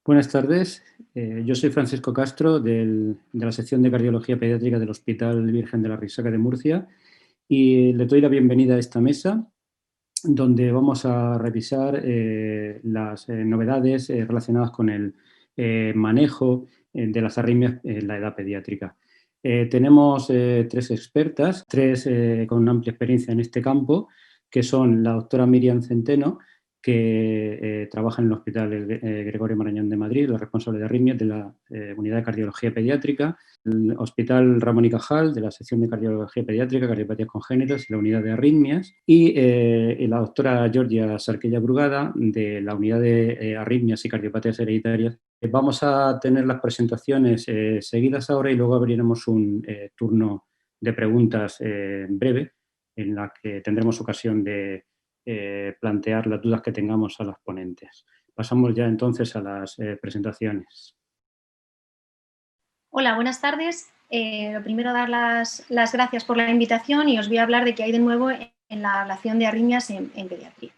Buenas tardes, yo soy Francisco Castro de la sección de cardiología pediátrica del Hospital Virgen de la Risaca de Murcia y le doy la bienvenida a esta mesa donde vamos a revisar las novedades relacionadas con el manejo de las arritmias en la edad pediátrica. Tenemos tres expertas, tres con una amplia experiencia en este campo, que son la doctora Miriam Centeno, que trabaja en el Hospital Gregorio Marañón de Madrid, la responsable de arritmias de la Unidad de Cardiología Pediátrica, el Hospital Ramón y Cajal, de la sección de Cardiología Pediátrica, Cardiopatías Congénitas y la Unidad de Arritmias, y la doctora Georgia Sarquella Brugada, de la Unidad de Arritmias y Cardiopatías Hereditarias. Vamos a tener las presentaciones seguidas ahora y luego abriremos un turno de preguntas breve, en la que tendremos ocasión de plantear las dudas que tengamos a las ponentes. Pasamos ya entonces a las presentaciones. Hola, buenas tardes. Lo primero, dar las gracias por la invitación y os voy a hablar de qué hay de nuevo en la ablación de arritmias en pediatría.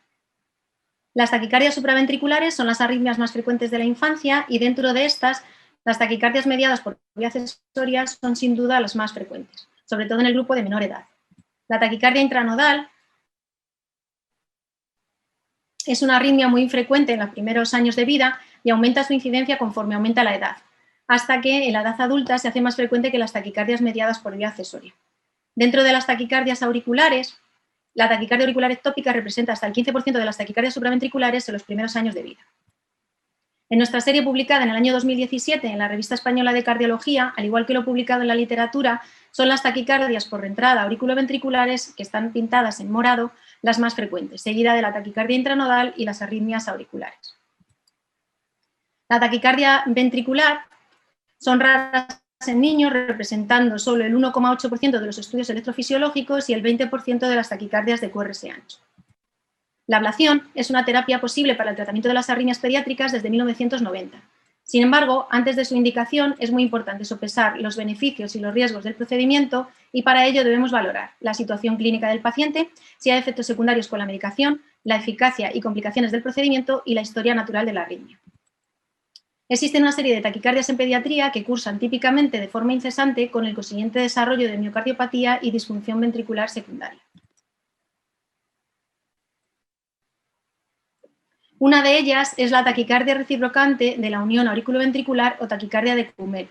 Las taquicardias supraventriculares son las arritmias más frecuentes de la infancia y dentro de estas, las taquicardias mediadas por vía accesoria son sin duda las más frecuentes, sobre todo en el grupo de menor edad. La taquicardia intranodal es una arritmia muy frecuente en los primeros años de vida y aumenta su incidencia conforme aumenta la edad, hasta que en la edad adulta se hace más frecuente que las taquicardias mediadas por vía accesoria. Dentro de las taquicardias auriculares, la taquicardia auricular ectópica representa hasta el 15% de las taquicardias supraventriculares en los primeros años de vida. En nuestra serie publicada en el año 2017 en la Revista Española de Cardiología, al igual que lo publicado en la literatura, son las taquicardias por entrada auriculoventriculares, que están pintadas en morado, las más frecuentes, seguida de la taquicardia intranodal y las arritmias auriculares. La taquicardia ventricular son raras en niños, representando solo el 1,8% de los estudios electrofisiológicos y el 20% de las taquicardias de QRS ancho. La ablación es una terapia posible para el tratamiento de las arritmias pediátricas desde 1990. Sin embargo, antes de su indicación es muy importante sopesar los beneficios y los riesgos del procedimiento y para ello debemos valorar la situación clínica del paciente, si hay efectos secundarios con la medicación, la eficacia y complicaciones del procedimiento y la historia natural de la arritmia. Existe una serie de taquicardias en pediatría que cursan típicamente de forma incesante con el consiguiente desarrollo de miocardiopatía y disfunción ventricular secundaria. Una de ellas es la taquicardia reciprocante de la unión auriculoventricular o taquicardia de Kumel,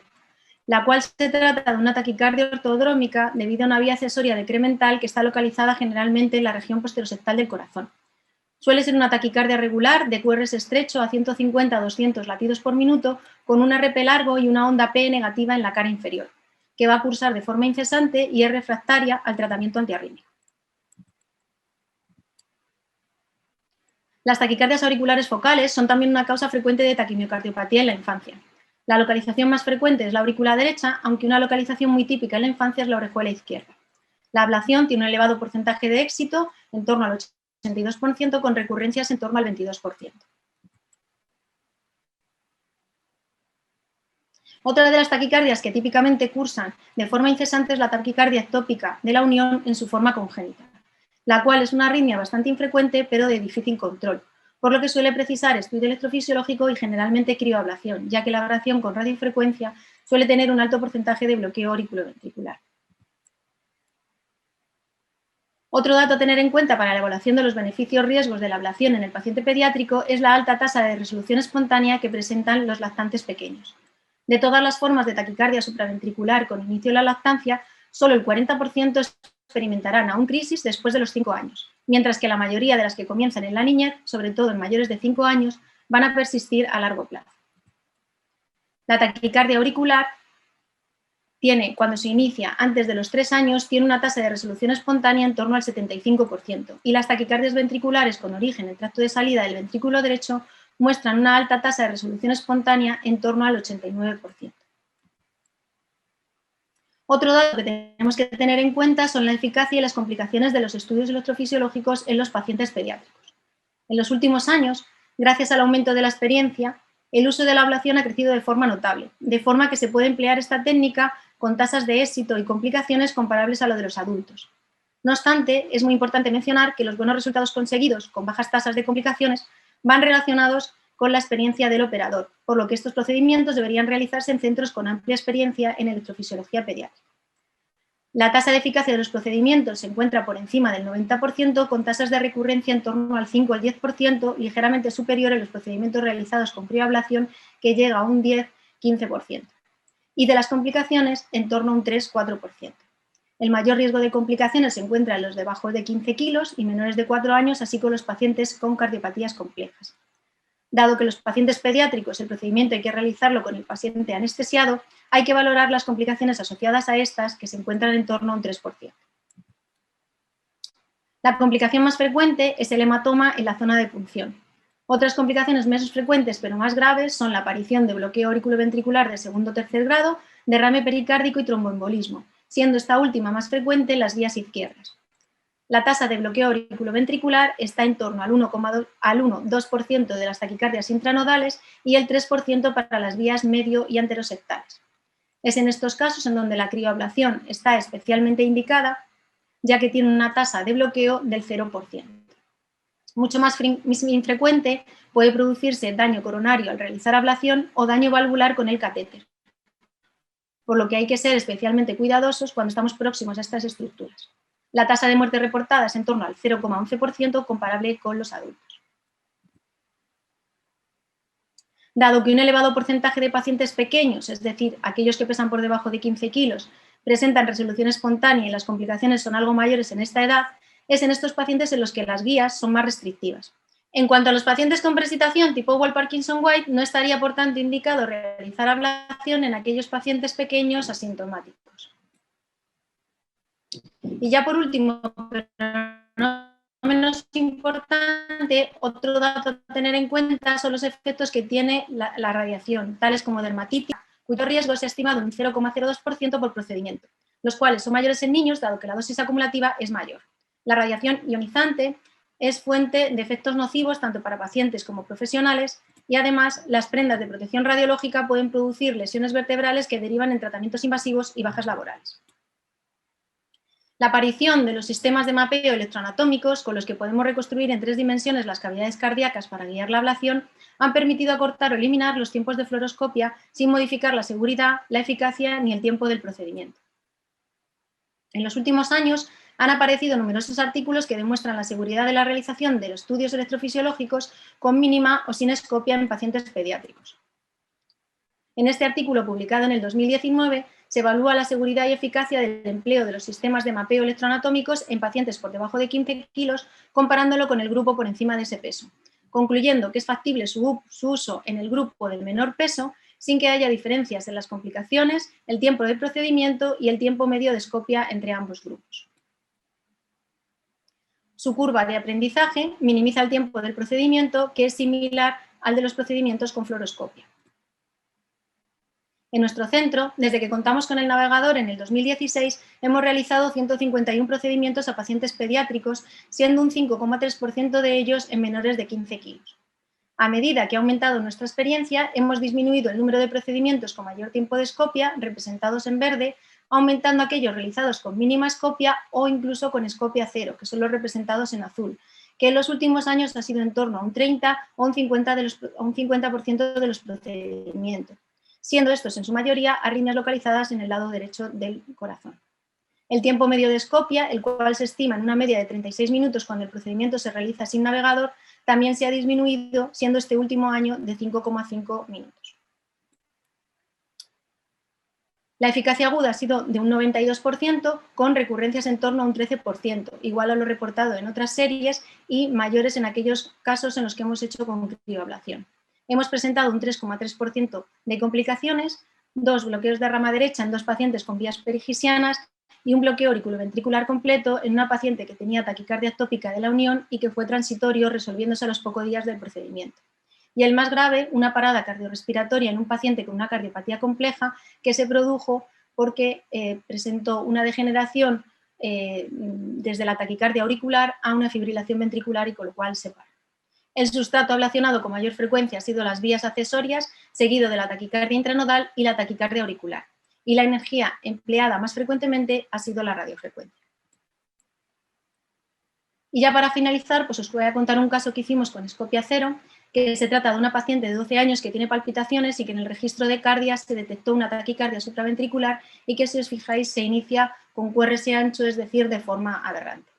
la cual se trata de una taquicardia ortodrómica debido a una vía accesoria decremental que está localizada generalmente en la región posteroseptal del corazón. Suele ser una taquicardia regular de QRS estrecho a 150 a 200 latidos por minuto con un RP largo y una onda P negativa en la cara inferior, que va a cursar de forma incesante y es refractaria al tratamiento antiarrítmico. Las taquicardias auriculares focales son también una causa frecuente de taquimiocardiopatía en la infancia. La localización más frecuente es la aurícula derecha, aunque una localización muy típica en la infancia es la orejuela izquierda. La ablación tiene un elevado porcentaje de éxito, en torno al 82%, con recurrencias en torno al 22%. Otra de las taquicardias que típicamente cursan de forma incesante es la taquicardia ectópica de la unión en su forma congénita, la cual es una arritmia bastante infrecuente pero de difícil control, por lo que suele precisar estudio electrofisiológico y generalmente crioablación, ya que la ablación con radiofrecuencia suele tener un alto porcentaje de bloqueo auriculoventricular. Otro dato a tener en cuenta para la evaluación de los beneficios-riesgos de la ablación en el paciente pediátrico es la alta tasa de resolución espontánea que presentan los lactantes pequeños. De todas las formas de taquicardia supraventricular con inicio de la lactancia, solo el 40% experimentarán aún crisis después de los 5 años, mientras que la mayoría de las que comienzan en la niñez, sobre todo en mayores de 5 años, van a persistir a largo plazo. La taquicardia auricular cuando se inicia antes de los 3 años, tiene una tasa de resolución espontánea en torno al 75%, y las taquicardias ventriculares con origen en el tracto de salida del ventrículo derecho muestran una alta tasa de resolución espontánea en torno al 89%. Otro dato que tenemos que tener en cuenta son la eficacia y las complicaciones de los estudios electrofisiológicos en los pacientes pediátricos. En los últimos años, gracias al aumento de la experiencia, el uso de la ablación ha crecido de forma notable, de forma que se puede emplear esta técnica con tasas de éxito y complicaciones comparables a lo de los adultos. No obstante, es muy importante mencionar que los buenos resultados conseguidos con bajas tasas de complicaciones van relacionados con la experiencia del operador, por lo que estos procedimientos deberían realizarse en centros con amplia experiencia en electrofisiología pediátrica. La tasa de eficacia de los procedimientos se encuentra por encima del 90%, con tasas de recurrencia en torno al 5 al 10%, ligeramente superior en los procedimientos realizados con crioablación, que llega a un 10-15%, y de las complicaciones en torno a un 3-4%. El mayor riesgo de complicaciones se encuentra en los debajo de 15 kilos y menores de 4 años, así como los pacientes con cardiopatías complejas. Dado que los pacientes pediátricos el procedimiento hay que realizarlo con el paciente anestesiado, hay que valorar las complicaciones asociadas a estas, que se encuentran en torno a un 3%. La complicación más frecuente es el hematoma en la zona de punción. Otras complicaciones menos frecuentes pero más graves son la aparición de bloqueo auriculoventricular de segundo o tercer grado, derrame pericárdico y tromboembolismo, siendo esta última más frecuente en las vías izquierdas. La tasa de bloqueo auriculoventricular está en torno al 1,2% de las taquicardias intranodales y el 3% para las vías medio y anteroseptales. Es en estos casos en donde la crioablación está especialmente indicada, ya que tiene una tasa de bloqueo del 0%. Mucho más infrecuente puede producirse daño coronario al realizar ablación o daño valvular con el catéter, por lo que hay que ser especialmente cuidadosos cuando estamos próximos a estas estructuras. La tasa de muerte reportada es en torno al 0,11%, comparable con los adultos. Dado que un elevado porcentaje de pacientes pequeños, es decir, aquellos que pesan por debajo de 15 kilos, presentan resolución espontánea y las complicaciones son algo mayores en esta edad, es en estos pacientes en los que las guías son más restrictivas. En cuanto a los pacientes con presitación tipo Wall-Parkinson-White, no estaría, por tanto, indicado realizar ablación en aquellos pacientes pequeños asintomáticos. Y ya por último, pero no menos importante, otro dato a tener en cuenta son los efectos que tiene la radiación, tales como dermatitis, cuyo riesgo se ha estimado en un 0,02% por procedimiento, los cuales son mayores en niños, dado que la dosis acumulativa es mayor. La radiación ionizante es fuente de efectos nocivos tanto para pacientes como profesionales, y además las prendas de protección radiológica pueden producir lesiones vertebrales que derivan en tratamientos invasivos y bajas laborales. La aparición de los sistemas de mapeo electroanatómicos, con los que podemos reconstruir en 3 dimensiones las cavidades cardíacas para guiar la ablación, han permitido acortar o eliminar los tiempos de fluoroscopia sin modificar la seguridad, la eficacia ni el tiempo del procedimiento. En los últimos años han aparecido numerosos artículos que demuestran la seguridad de la realización de los estudios electrofisiológicos con mínima o sin escopia en pacientes pediátricos. En este artículo, publicado en el 2019, se evalúa la seguridad y eficacia del empleo de los sistemas de mapeo electroanatómicos en pacientes por debajo de 15 kilos, comparándolo con el grupo por encima de ese peso, concluyendo que es factible su uso en el grupo del menor peso sin que haya diferencias en las complicaciones, el tiempo de procedimiento y el tiempo medio de escopia entre ambos grupos. Su curva de aprendizaje minimiza el tiempo del procedimiento, que es similar al de los procedimientos con fluoroscopia. En nuestro centro, desde que contamos con el navegador en el 2016, hemos realizado 151 procedimientos a pacientes pediátricos, siendo un 5,3% de ellos en menores de 15 kilos. A medida que ha aumentado nuestra experiencia, hemos disminuido el número de procedimientos con mayor tiempo de escopia, representados en verde, aumentando aquellos realizados con mínima escopia o incluso con escopia cero, que son los representados en azul, que en los últimos años ha sido en torno a un 30 o un 50% de los procedimientos, siendo estos en su mayoría arritmias localizadas en el lado derecho del corazón. El tiempo medio de escopia, el cual se estima en una media de 36 minutos cuando el procedimiento se realiza sin navegador, también se ha disminuido, siendo este último año de 5,5 minutos. La eficacia aguda ha sido de un 92%, con recurrencias en torno a un 13%, igual a lo reportado en otras series y mayores en aquellos casos en los que hemos hecho con crioablación. Hemos presentado un 3,3% de complicaciones, 2 bloqueos de rama derecha en 2 pacientes con vías perigisianas y un bloqueo auriculoventricular completo en una paciente que tenía taquicardia ectópica de la unión y que fue transitorio, resolviéndose a los pocos días del procedimiento. Y el más grave, una parada cardiorrespiratoria en un paciente con una cardiopatía compleja que se produjo porque presentó una degeneración desde la taquicardia auricular a una fibrilación ventricular y con lo cual se para. El sustrato ablacionado con mayor frecuencia ha sido las vías accesorias, seguido de la taquicardia intranodal y la taquicardia auricular. Y la energía empleada más frecuentemente ha sido la radiofrecuencia. Y ya para finalizar, pues os voy a contar un caso que hicimos con escopia cero, que se trata de una paciente de 12 años que tiene palpitaciones y que en el registro de cardia se detectó una taquicardia supraventricular y que, si os fijáis, se inicia con QRS ancho, es decir, de forma aberrante.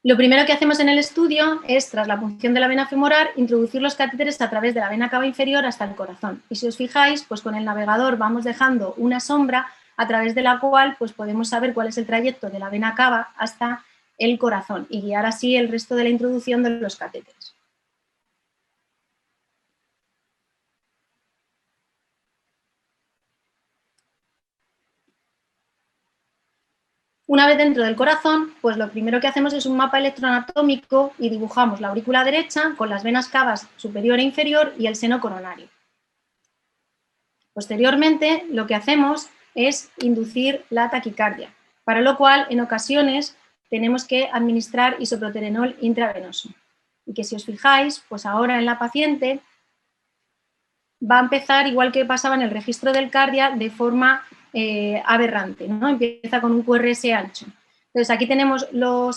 Lo primero que hacemos en el estudio es, tras la punción de la vena femoral, introducir los catéteres a través de la vena cava inferior hasta el corazón. Y si os fijáis, pues con el navegador vamos dejando una sombra a través de la cual pues podemos saber cuál es el trayecto de la vena cava hasta el corazón y guiar así el resto de la introducción de los catéteres. Una vez dentro del corazón, pues lo primero que hacemos es un mapa electroanatómico y dibujamos la aurícula derecha con las venas cavas superior e inferior y el seno coronario. Posteriormente, lo que hacemos es inducir la taquicardia, para lo cual, en ocasiones, tenemos que administrar isoproterenol intravenoso. Y que si os fijáis, pues ahora en la paciente va a empezar, igual que pasaba en el registro del cardia, de forma aberrante, ¿no? Empieza con un QRS ancho. Entonces, aquí tenemos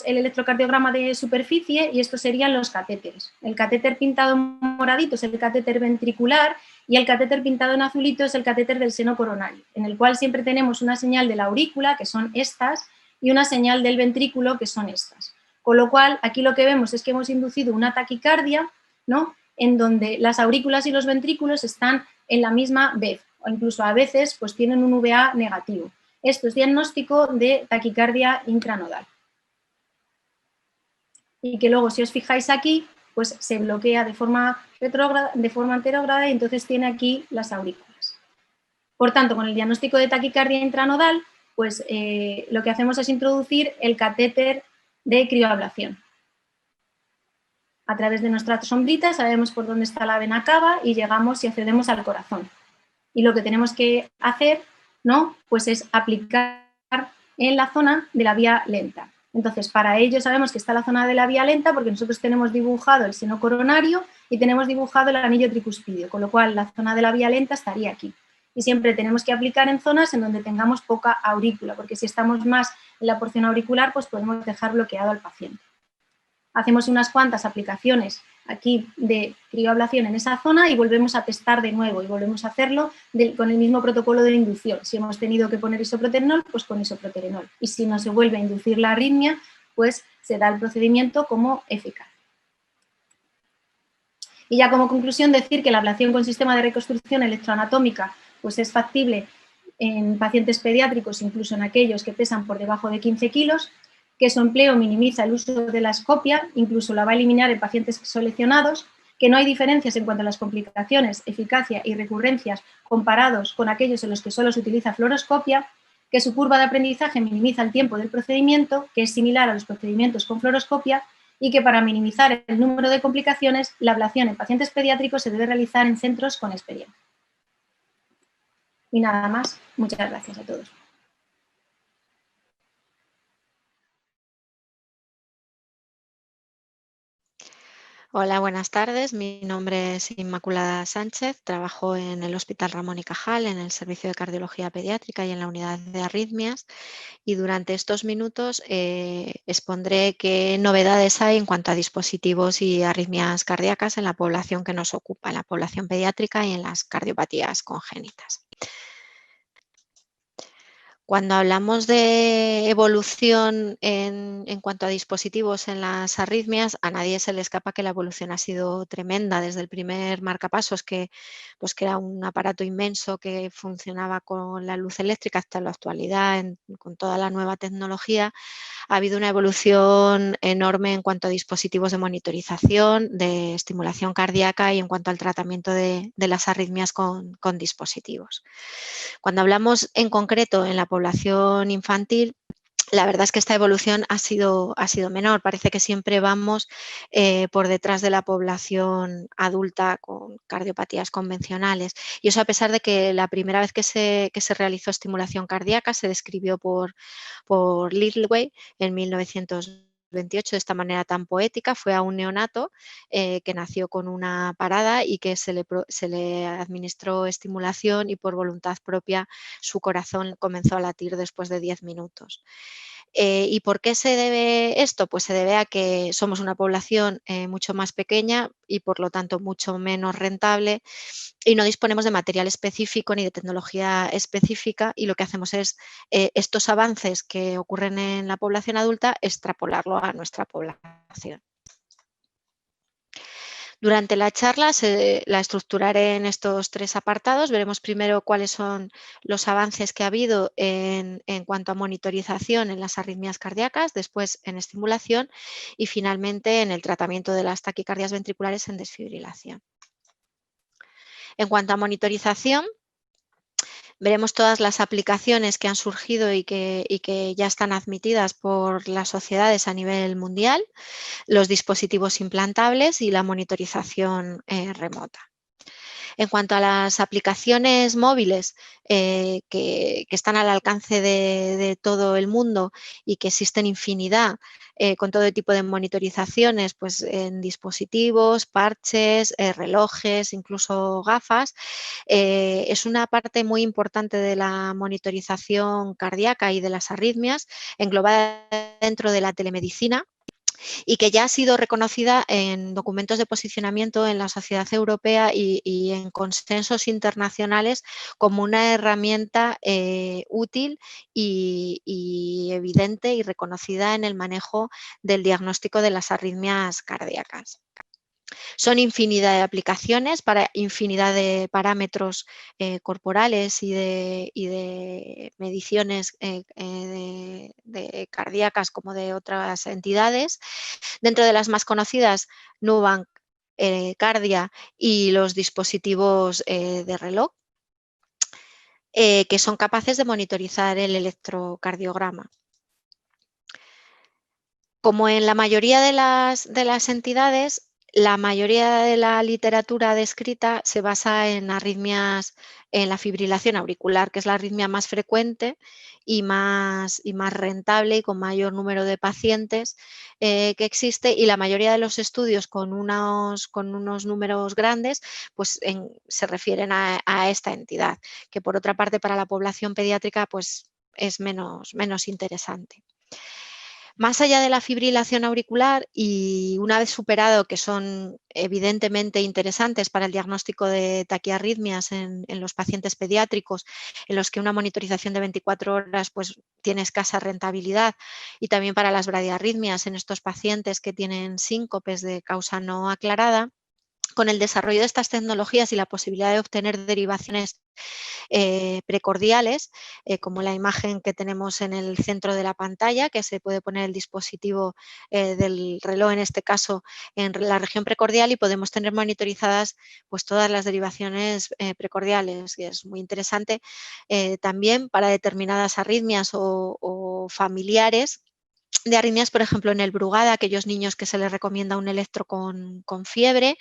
el electrocardiograma de superficie y estos serían los catéteres. El catéter pintado en moradito es el catéter ventricular y el catéter pintado en azulito es el catéter del seno coronario, en el cual siempre tenemos una señal de la aurícula, que son estas, y una señal del ventrículo, que son estas. Con lo cual, aquí lo que vemos es que hemos inducido una taquicardia, ¿no?, en donde las aurículas y los ventrículos están en la misma vez, o incluso a veces pues tienen un VA negativo. Esto es diagnóstico de taquicardia intranodal. Y que luego, si os fijáis aquí, pues se bloquea de forma anterógrada y entonces tiene aquí las aurículas. Por tanto, con el diagnóstico de taquicardia intranodal, pues lo que hacemos es introducir el catéter de crioablación. A través de nuestra sombrita sabemos por dónde está la vena cava y llegamos y accedemos al corazón. Y lo que tenemos que hacer, ¿no?, pues es aplicar en la zona de la vía lenta. Entonces, para ello sabemos que está la zona de la vía lenta porque nosotros tenemos dibujado el seno coronario y tenemos dibujado el anillo tricuspidio, con lo cual la zona de la vía lenta estaría aquí. Y siempre tenemos que aplicar en zonas en donde tengamos poca aurícula, porque si estamos más en la porción auricular, pues podemos dejar bloqueado al paciente. Hacemos unas cuantas aplicaciones aquí de crioablación en esa zona y volvemos a testar de nuevo y volvemos a hacerlo con el mismo protocolo de inducción. Si hemos tenido que poner isoproterenol, pues con isoproterenol. Y si no se vuelve a inducir la arritmia, pues se da el procedimiento como eficaz. Y ya como conclusión decir que la ablación con sistema de reconstrucción electroanatómica pues es factible en pacientes pediátricos, incluso en aquellos que pesan por debajo de 15 kilos, que su empleo minimiza el uso de la escopia, incluso la va a eliminar en pacientes seleccionados, que no hay diferencias en cuanto a las complicaciones, eficacia y recurrencias comparados con aquellos en los que solo se utiliza fluoroscopia, que su curva de aprendizaje minimiza el tiempo del procedimiento, que es similar a los procedimientos con fluoroscopia, y que para minimizar el número de complicaciones, la ablación en pacientes pediátricos se debe realizar en centros con experiencia. Y nada más, muchas gracias a todos. Hola, buenas tardes. Mi nombre es Inmaculada Sánchez. Trabajo en el Hospital Ramón y Cajal, en el Servicio de Cardiología Pediátrica y en la Unidad de Arritmias. Y durante estos minutos expondré qué novedades hay en cuanto a dispositivos y arritmias cardíacas en la población que nos ocupa, en la población pediátrica y en las cardiopatías congénitas. Cuando hablamos de evolución en cuanto a dispositivos en las arritmias, a nadie se le escapa que la evolución ha sido tremenda. Desde el primer marcapasos, que era un aparato inmenso que funcionaba con la luz eléctrica, hasta la actualidad, con toda la nueva tecnología, ha habido una evolución enorme en cuanto a dispositivos de monitorización, de estimulación cardíaca y en cuanto al tratamiento de las arritmias con dispositivos. Cuando hablamos en concreto en la población infantil, la verdad es que esta evolución ha sido menor. Parece que siempre vamos por detrás de la población adulta con cardiopatías convencionales. Y eso a pesar de que la primera vez que se realizó estimulación cardíaca se describió por Littleway en 1928 de esta manera tan poética. Fue a un neonato que nació con una parada y que se le administró estimulación y por voluntad propia su corazón comenzó a latir después de 10 minutos. ¿Y por qué se debe esto? Pues se debe a que somos una población mucho más pequeña y por lo tanto mucho menos rentable y no disponemos de material específico ni de tecnología específica y lo que hacemos es estos avances que ocurren en la población adulta extrapolarlo a nuestra población. Durante la charla la estructuraré en estos 3 apartados. Veremos primero cuáles son los avances que ha habido en cuanto a monitorización en las arritmias cardíacas, después en estimulación y finalmente en el tratamiento de las taquicardias ventriculares en desfibrilación. En cuanto a monitorización, veremos todas las aplicaciones que han surgido y que ya están admitidas por las sociedades a nivel mundial, los dispositivos implantables y la monitorización remota. En cuanto a las aplicaciones móviles que están al alcance de todo el mundo y que existen infinidad con todo tipo de monitorizaciones, pues en dispositivos, parches, relojes, incluso gafas, es una parte muy importante de la monitorización cardíaca y de las arritmias, englobada dentro de la telemedicina, y que ya ha sido reconocida en documentos de posicionamiento en la sociedad europea y en consensos internacionales como una herramienta útil y evidente y reconocida en el manejo del diagnóstico de las arritmias cardíacas. Son infinidad de aplicaciones para infinidad de parámetros corporales y de mediciones de cardíacas como de otras entidades. Dentro de las más conocidas, Nubank, Cardia y los dispositivos de reloj, que son capaces de monitorizar el electrocardiograma. Como en la mayoría de las entidades, la mayoría de la literatura descrita se basa en arritmias, en la fibrilación auricular, que es la arritmia más frecuente y más rentable y con mayor número de pacientes que existe, y la mayoría de los estudios con unos números grandes pues se refieren a esta entidad, que por otra parte para la población pediátrica pues es menos interesante. Más allá de la fibrilación auricular y una vez superado que son evidentemente interesantes para el diagnóstico de taquiarritmias en los pacientes pediátricos, en los que una monitorización de 24 horas pues, tiene escasa rentabilidad, y también para las bradiarritmias en estos pacientes que tienen síncopes de causa no aclarada, con el desarrollo de estas tecnologías y la posibilidad de obtener derivaciones precordiales, como la imagen que tenemos en el centro de la pantalla, que se puede poner el dispositivo del reloj, en este caso, en la región precordial, y podemos tener monitorizadas pues, todas las derivaciones precordiales, y es muy interesante también para determinadas arritmias o familiares de arritmias, por ejemplo, en el Brugada, aquellos niños que se les recomienda un electro con fiebre,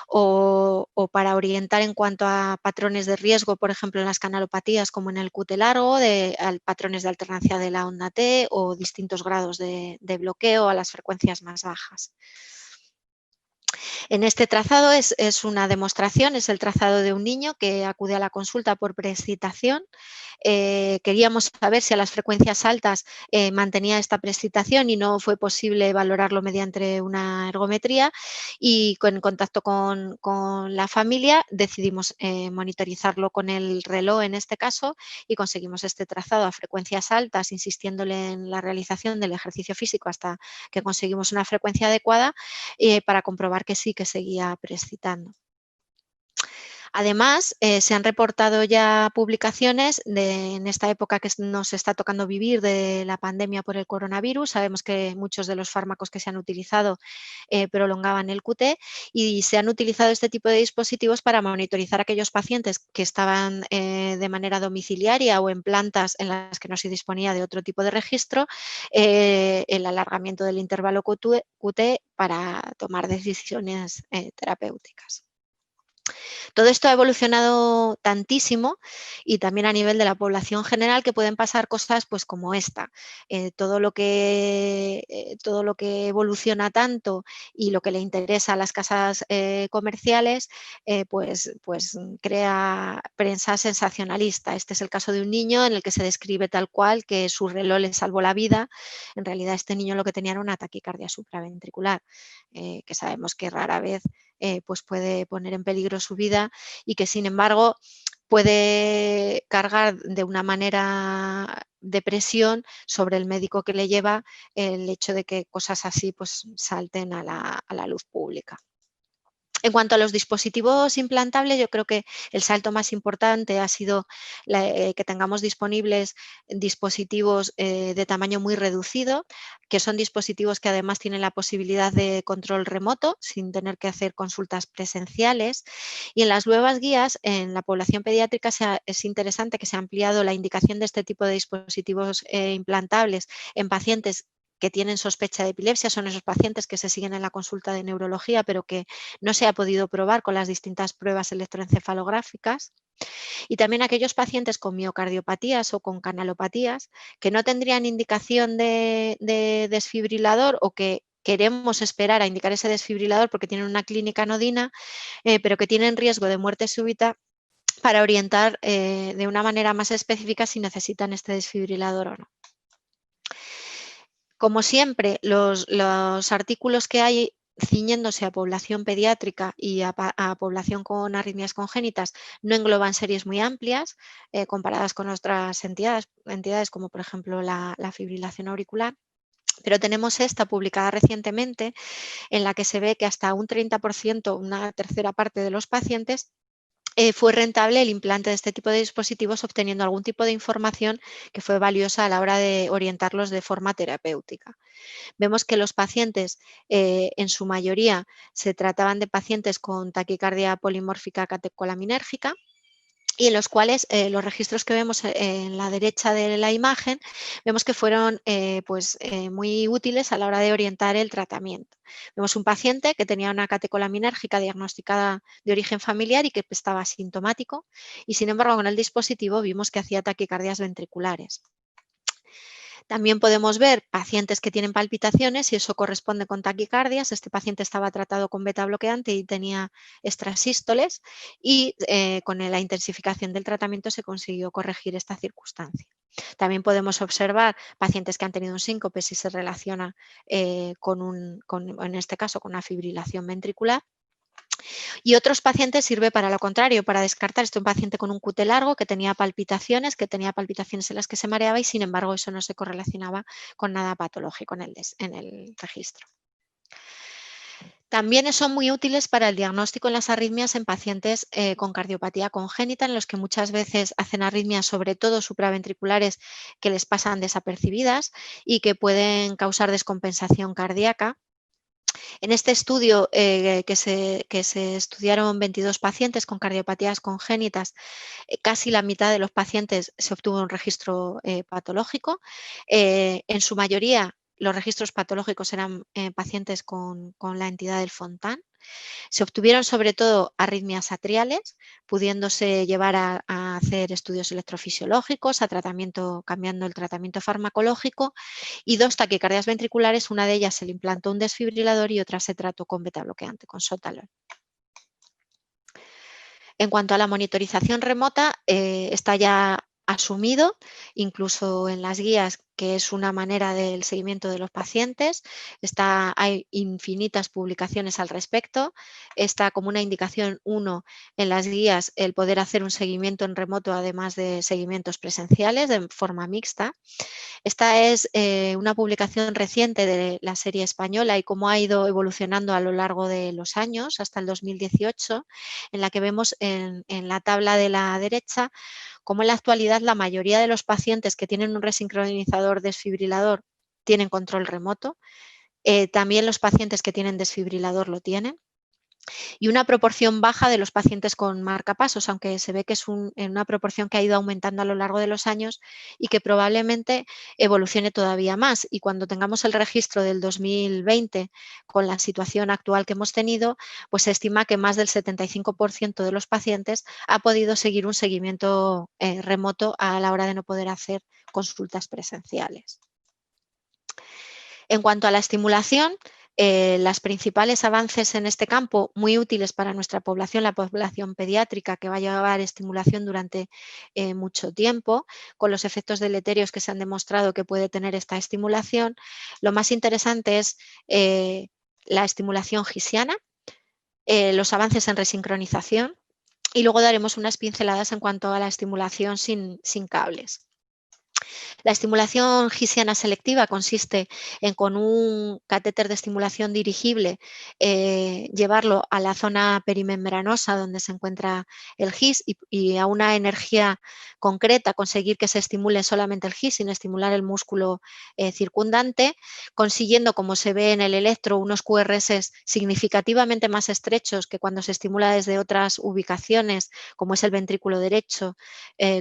o para orientar en cuanto a patrones de riesgo, por ejemplo, en las canalopatías, como en el QT largo, patrones de alternancia de la onda T o distintos grados de bloqueo a las frecuencias más bajas. En este trazado es una demostración, es el trazado de un niño que acude a la consulta por preexcitación. Queríamos saber si a las frecuencias altas mantenía esta preexcitación y no fue posible valorarlo mediante una ergometría, y en contacto con la familia decidimos monitorizarlo con el reloj en este caso, y conseguimos este trazado a frecuencias altas, insistiéndole en la realización del ejercicio físico hasta que conseguimos una frecuencia adecuada para comprobar que sí que seguía preexcitando. Además, se han reportado ya publicaciones en esta época que nos está tocando vivir de la pandemia por el coronavirus. Sabemos que muchos de los fármacos que se han utilizado prolongaban el QT, y se han utilizado este tipo de dispositivos para monitorizar a aquellos pacientes que estaban de manera domiciliaria o en plantas en las que no se disponía de otro tipo de registro, el alargamiento del intervalo QT para tomar decisiones terapéuticas. Todo esto ha evolucionado tantísimo y también a nivel de la población general que pueden pasar cosas pues como esta. Todo lo que evoluciona tanto y lo que le interesa a las casas comerciales pues crea prensa sensacionalista. Este es el caso de un niño en el que se describe tal cual que su reloj le salvó la vida. En realidad este niño lo que tenía era una taquicardia supraventricular, que sabemos que rara vez pues puede poner en peligro su vida y que sin embargo puede cargar de una manera de presión sobre el médico que le lleva el hecho de que cosas así pues salten a la luz pública. En cuanto a los dispositivos implantables, yo creo que el salto más importante ha sido que tengamos disponibles dispositivos de tamaño muy reducido, que son dispositivos que además tienen la posibilidad de control remoto sin tener que hacer consultas presenciales. Y en las nuevas guías, en la población pediátrica, es interesante que se ha ampliado la indicación de este tipo de dispositivos implantables en pacientes que tienen sospecha de epilepsia. Son esos pacientes que se siguen en la consulta de neurología, pero que no se ha podido probar con las distintas pruebas electroencefalográficas. Y también aquellos pacientes con miocardiopatías o con canalopatías que no tendrían indicación de desfibrilador o que queremos esperar a indicar ese desfibrilador porque tienen una clínica anodina, pero que tienen riesgo de muerte súbita, para orientar de una manera más específica si necesitan este desfibrilador o no. Como siempre, los artículos que hay ciñéndose a población pediátrica y a población con arritmias congénitas no engloban series muy amplias comparadas con otras entidades como por ejemplo la fibrilación auricular. Pero tenemos esta publicada recientemente en la que se ve que hasta un 30%, una tercera parte de los pacientes, fue rentable el implante de este tipo de dispositivos, obteniendo algún tipo de información que fue valiosa a la hora de orientarlos de forma terapéutica. Vemos que los pacientes, en su mayoría, se trataban de pacientes con taquicardia polimórfica catecolaminérgica, y en los cuales los registros que vemos en la derecha de la imagen, vemos que fueron muy útiles a la hora de orientar el tratamiento. Vemos un paciente que tenía una catecolaminérgica diagnosticada de origen familiar y que estaba asintomático, y sin embargo con el dispositivo vimos que hacía taquicardias ventriculares. También podemos ver pacientes que tienen palpitaciones y eso corresponde con taquicardias. Este paciente estaba tratado con beta bloqueante y tenía extrasístoles, y con la intensificación del tratamiento se consiguió corregir esta circunstancia. También podemos observar pacientes que han tenido un síncope si se relaciona en este caso con una fibrilación ventricular. Y otros pacientes sirve para lo contrario, para descartar. Un paciente con un QT largo que tenía palpitaciones en las que se mareaba y sin embargo eso no se correlacionaba con nada patológico en el registro. También son muy útiles para el diagnóstico en las arritmias en pacientes con cardiopatía congénita, en los que muchas veces hacen arritmias, sobre todo supraventriculares, que les pasan desapercibidas y que pueden causar descompensación cardíaca. En este estudio que se estudiaron 22 pacientes con cardiopatías congénitas, casi la mitad de los pacientes se obtuvo un registro patológico. En su mayoría los registros patológicos eran pacientes con la entidad del Fontan. Se obtuvieron sobre todo arritmias atriales, pudiéndose llevar a hacer estudios electrofisiológicos, cambiando el tratamiento farmacológico, y 2 taquicardias ventriculares. Una de ellas se le implantó un desfibrilador y otra se trató con beta bloqueante, con sotalol. En cuanto a la monitorización remota, está ya asumido, incluso en las guías, que es una manera del seguimiento de los pacientes. Hay infinitas publicaciones al respecto. Está como una indicación 1 en las guías el poder hacer un seguimiento en remoto, además de seguimientos presenciales de forma mixta. Esta es una publicación reciente de la serie española y cómo ha ido evolucionando a lo largo de los años hasta el 2018, en la que vemos en la tabla de la derecha cómo en la actualidad la mayoría de los pacientes que tienen un resincronizador desfibrilador tienen control remoto. También los pacientes que tienen desfibrilador lo tienen. y una proporción baja de los pacientes con marcapasos, aunque se ve que es una proporción que ha ido aumentando a lo largo de los años y que probablemente evolucione todavía más. Y cuando tengamos el registro del 2020 con la situación actual que hemos tenido, pues se estima que más del 75% de los pacientes ha podido seguir un seguimiento remoto a la hora de no poder hacer consultas presenciales. En cuanto a la estimulación, los principales avances en este campo, muy útiles para nuestra población, la población pediátrica, que va a llevar estimulación durante mucho tiempo, con los efectos deleterios que se han demostrado que puede tener esta estimulación. Lo más interesante es la estimulación gisiana, los avances en resincronización, y luego daremos unas pinceladas en cuanto a la estimulación sin cables. La estimulación gisiana selectiva consiste en, con un catéter de estimulación dirigible, llevarlo a la zona perimembranosa donde se encuentra el GIS y a una energía concreta conseguir que se estimule solamente el GIS sin estimular el músculo circundante, consiguiendo, como se ve en el electro, unos QRS significativamente más estrechos que cuando se estimula desde otras ubicaciones, como es el ventrículo derecho,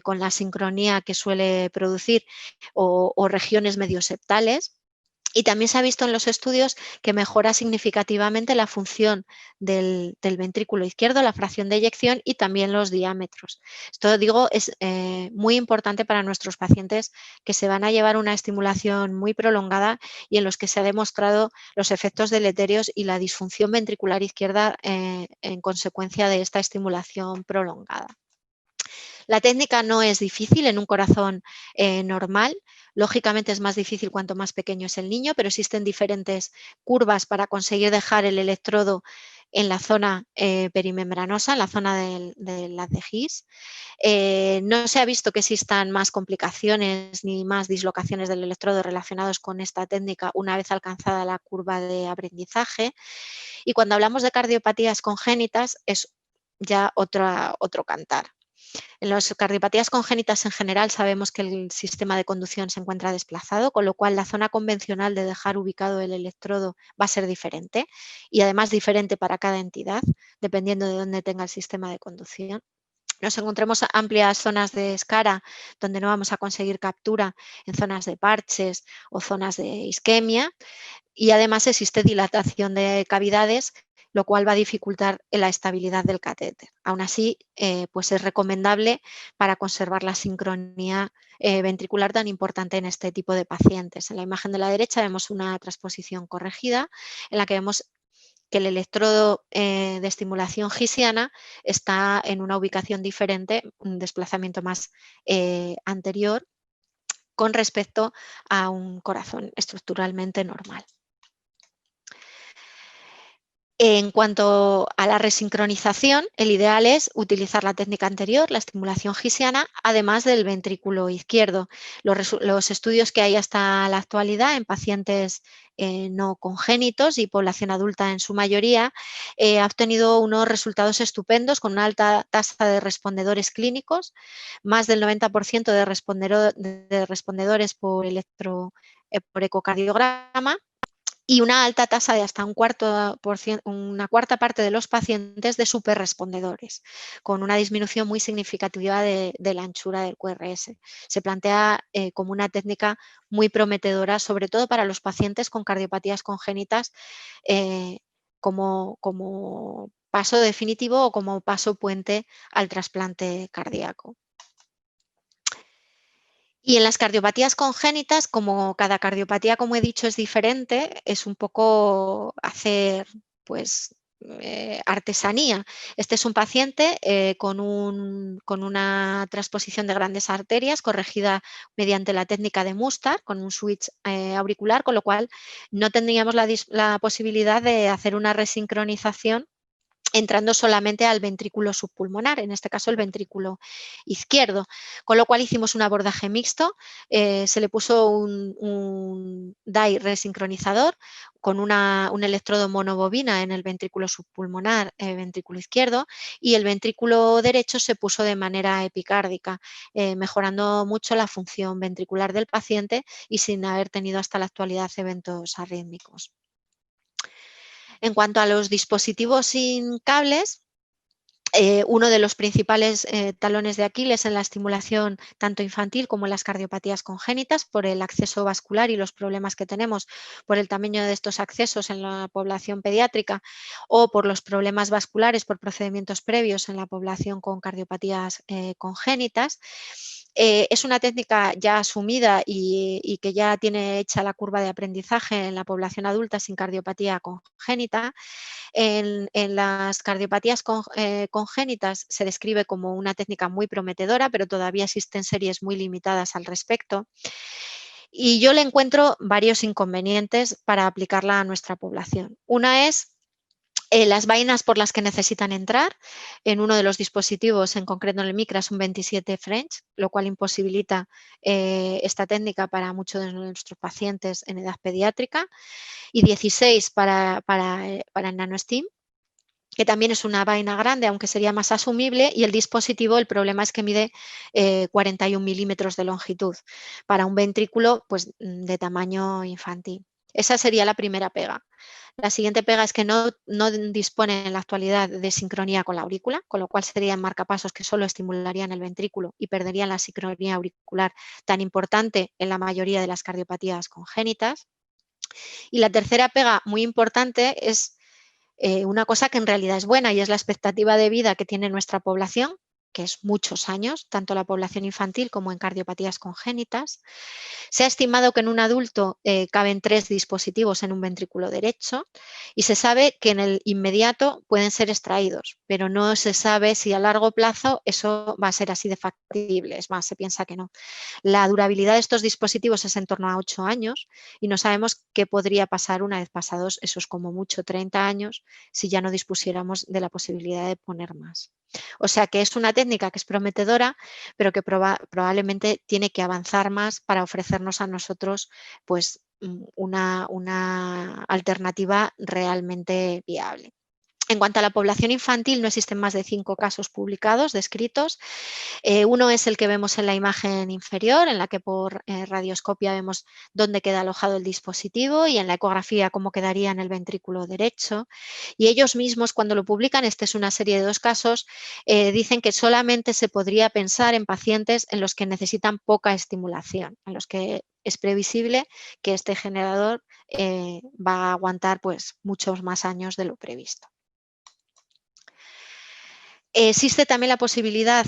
con la sincronía que suele producir, o regiones medioseptales. Y también se ha visto en los estudios que mejora significativamente la función del ventrículo izquierdo, la fracción de eyección y también los diámetros. Esto, digo, es muy importante para nuestros pacientes que se van a llevar una estimulación muy prolongada y en los que se ha demostrado los efectos deleterios y la disfunción ventricular izquierda en consecuencia de esta estimulación prolongada. La técnica no es difícil en un corazón normal. Lógicamente es más difícil cuanto más pequeño es el niño, pero existen diferentes curvas para conseguir dejar el electrodo en la zona perimembranosa, en la zona de la de GIS. No se ha visto que existan más complicaciones ni más dislocaciones del electrodo relacionados con esta técnica una vez alcanzada la curva de aprendizaje. Y cuando hablamos de cardiopatías congénitas es ya otro cantar. En las cardiopatías congénitas en general sabemos que el sistema de conducción se encuentra desplazado, con lo cual la zona convencional de dejar ubicado el electrodo va a ser diferente y además diferente para cada entidad, dependiendo de dónde tenga el sistema de conducción. Nos encontramos amplias zonas de escara donde no vamos a conseguir captura en zonas de parches o zonas de isquemia, y además existe dilatación de cavidades, lo cual va a dificultar la estabilidad del catéter. Aún así, pues es recomendable para conservar la sincronía ventricular tan importante en este tipo de pacientes. En la imagen de la derecha vemos una transposición corregida en la que vemos que el electrodo de estimulación gisiana está en una ubicación diferente, un desplazamiento más anterior con respecto a un corazón estructuralmente normal. En cuanto a la resincronización, el ideal es utilizar la técnica anterior, la estimulación gisiana, además del ventrículo izquierdo. Los estudios que hay hasta la actualidad en pacientes no congénitos y población adulta en su mayoría, ha obtenido unos resultados estupendos con una alta tasa de respondedores clínicos, más del 90% de respondedores por ecocardiograma, y una alta tasa de hasta una cuarta parte de los pacientes de superrespondedores, con una disminución muy significativa de la anchura del QRS. Se plantea como una técnica muy prometedora, sobre todo para los pacientes con cardiopatías congénitas, como paso definitivo o como paso puente al trasplante cardíaco. Y en las cardiopatías congénitas, como cada cardiopatía, como he dicho, es diferente, es un poco hacer, pues, artesanía. Este es un paciente con una transposición de grandes arterias corregida mediante la técnica de Mustard, con un switch auricular, con lo cual no tendríamos la posibilidad de hacer una resincronización entrando solamente al ventrículo subpulmonar, en este caso el ventrículo izquierdo, con lo cual hicimos un abordaje mixto, se le puso un DAI resincronizador con un electrodo monobobina en el ventrículo subpulmonar, ventrículo izquierdo, y el ventrículo derecho se puso de manera epicárdica, mejorando mucho la función ventricular del paciente y sin haber tenido hasta la actualidad eventos arrítmicos. En cuanto a los dispositivos sin cables, uno de los principales talones de Aquiles en la estimulación tanto infantil como en las cardiopatías congénitas, por el acceso vascular y los problemas que tenemos por el tamaño de estos accesos en la población pediátrica, o por los problemas vasculares por procedimientos previos en la población con cardiopatías congénitas. Es una técnica ya asumida y que ya tiene hecha la curva de aprendizaje en la población adulta sin cardiopatía congénita. En las cardiopatías congénitas se describe como una técnica muy prometedora, pero todavía existen series muy limitadas al respecto. Y yo le encuentro varios inconvenientes para aplicarla a nuestra población. Una es las vainas por las que necesitan entrar. En uno de los dispositivos, en concreto en el Micra, es un 27 French, lo cual imposibilita esta técnica para muchos de nuestros pacientes en edad pediátrica, y 16 para el NanoSteam, que también es una vaina grande, aunque sería más asumible, y el dispositivo, el problema es que mide 41 milímetros de longitud para un ventrículo pues, de tamaño infantil. Esa sería la primera pega. La siguiente pega es que no dispone en la actualidad de sincronía con la aurícula, con lo cual serían marcapasos que solo estimularían el ventrículo y perderían la sincronía auricular tan importante en la mayoría de las cardiopatías congénitas. Y la tercera pega muy importante es una cosa que en realidad es buena, y es la expectativa de vida que tiene nuestra población, que es muchos años, tanto la población infantil como en cardiopatías congénitas. Se ha estimado que en un adulto caben 3 dispositivos en un ventrículo derecho, y se sabe que en el inmediato pueden ser extraídos, pero no se sabe si a largo plazo eso va a ser así de factible. Es más, se piensa que no. La durabilidad de estos dispositivos es en torno a 8 años y no sabemos qué podría pasar una vez pasados esos como mucho 30 años si ya no dispusiéramos de la posibilidad de poner más. O sea que es una técnica que es prometedora, pero que probablemente tiene que avanzar más para ofrecernos a nosotros pues, una alternativa realmente viable. En cuanto a la población infantil, no existen más de 5 casos publicados, descritos. Uno es el que vemos en la imagen inferior, en la que por radioscopia vemos dónde queda alojado el dispositivo, y en la ecografía cómo quedaría en el ventrículo derecho. Y ellos mismos, cuando lo publican, esta es una serie de 2 casos, dicen que solamente se podría pensar en pacientes en los que necesitan poca estimulación, en los que es previsible que este generador va a aguantar pues, muchos más años de lo previsto. Existe también la posibilidad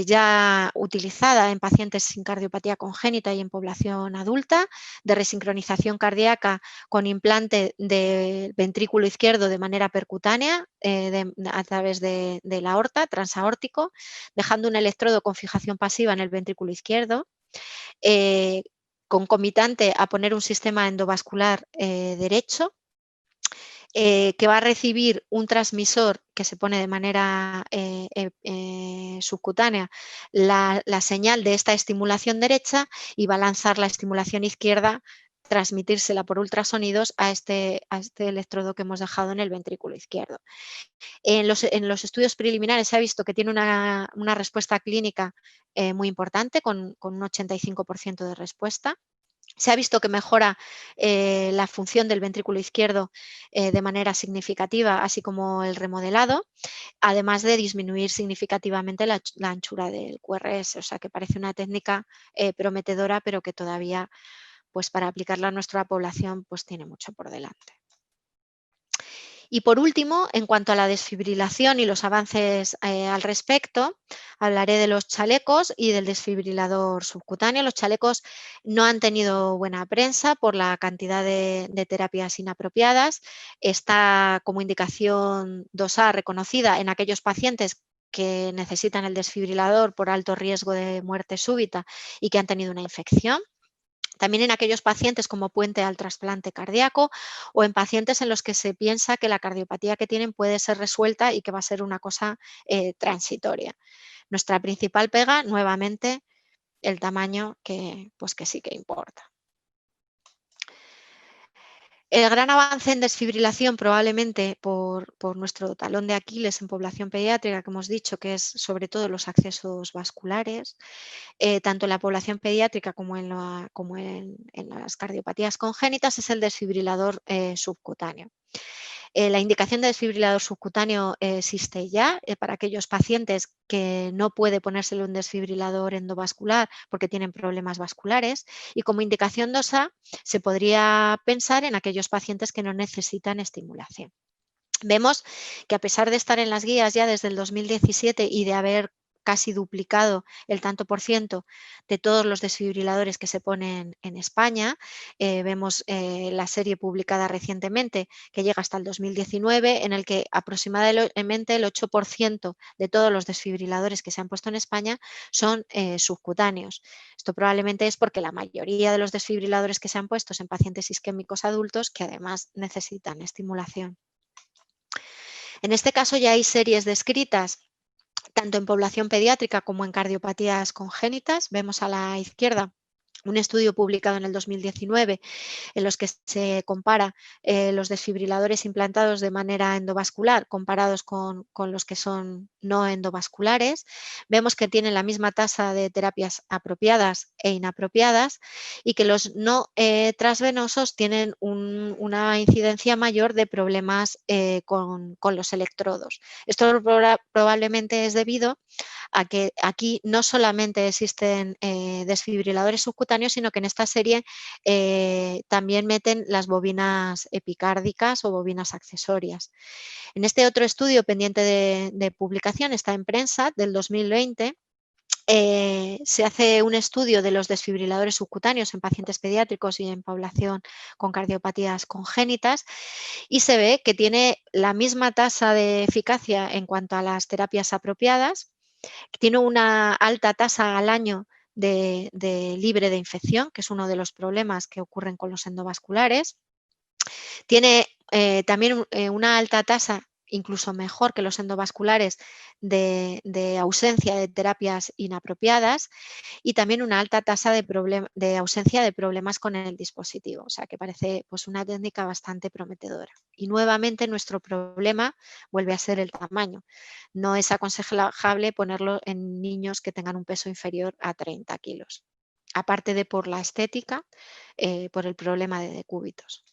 ya utilizada en pacientes sin cardiopatía congénita y en población adulta de resincronización cardíaca con implante del ventrículo izquierdo de manera percutánea a través de la aorta, transaórtico, dejando un electrodo con fijación pasiva en el ventrículo izquierdo, concomitante a poner un sistema endovascular derecho, que va a recibir un transmisor que se pone de manera subcutánea la señal de esta estimulación derecha, y va a lanzar la estimulación izquierda, transmitírsela por ultrasonidos a este electrodo que hemos dejado en el ventrículo izquierdo. En los estudios preliminares se ha visto que tiene una respuesta clínica muy importante, con un 85% de respuesta. Se ha visto que mejora la función del ventrículo izquierdo de manera significativa, así como el remodelado, además de disminuir significativamente la anchura del QRS. O sea que parece una técnica prometedora, pero que todavía, pues, para aplicarla a nuestra población, pues, tiene mucho por delante. Y por último, en cuanto a la desfibrilación y los avances al respecto, hablaré de los chalecos y del desfibrilador subcutáneo. Los chalecos no han tenido buena prensa por la cantidad de terapias inapropiadas. Está como indicación 2A reconocida en aquellos pacientes que necesitan el desfibrilador por alto riesgo de muerte súbita y que han tenido una infección. También en aquellos pacientes como puente al trasplante cardíaco, o en pacientes en los que se piensa que la cardiopatía que tienen puede ser resuelta y que va a ser una cosa transitoria. Nuestra principal pega, nuevamente, el tamaño, que sí que importa. El gran avance en desfibrilación, probablemente por nuestro talón de Aquiles en población pediátrica, que hemos dicho que es sobre todo los accesos vasculares, tanto en la población pediátrica como en las cardiopatías congénitas, es el desfibrilador subcutáneo. La indicación de desfibrilador subcutáneo existe ya para aquellos pacientes que no puede ponérsele un desfibrilador endovascular porque tienen problemas vasculares, y como indicación DOSA se podría pensar en aquellos pacientes que no necesitan estimulación. Vemos que a pesar de estar en las guías ya desde el 2017 y de haber casi duplicado el tanto por ciento de todos los desfibriladores que se ponen en España, vemos la serie publicada recientemente que llega hasta el 2019, en el que aproximadamente el 8% de todos los desfibriladores que se han puesto en España son subcutáneos. Esto probablemente es porque la mayoría de los desfibriladores que se han puesto en pacientes isquémicos adultos que además necesitan estimulación. En este caso ya hay series descritas tanto en población pediátrica como en cardiopatías congénitas. Vemos a la izquierda un estudio publicado en el 2019 en los que se compara los desfibriladores implantados de manera endovascular comparados con los que son no endovasculares. Vemos que tienen la misma tasa de terapias apropiadas e inapropiadas y que los no transvenosos tienen una incidencia mayor de problemas con los electrodos. Esto probablemente es debido a que aquí no solamente existen desfibriladores subcutáneos, sino que en esta serie también meten las bobinas epicárdicas o bobinas accesorias. En este otro estudio pendiente de publicación, está en prensa del 2020, se hace un estudio de los desfibriladores subcutáneos en pacientes pediátricos y en población con cardiopatías congénitas y se ve que tiene la misma tasa de eficacia en cuanto a las terapias apropiadas, tiene una alta tasa al año de libre de infección, que es uno de los problemas que ocurren con los endovasculares. Tiene también una alta tasa, incluso mejor que los endovasculares, de ausencia de terapias inapropiadas y también una alta tasa de ausencia de problemas con el dispositivo. O sea que parece pues, una técnica bastante prometedora. Y nuevamente nuestro problema vuelve a ser el tamaño. No es aconsejable ponerlo en niños que tengan un peso inferior a 30 kilos. Aparte de por la estética, por el problema de decúbitos.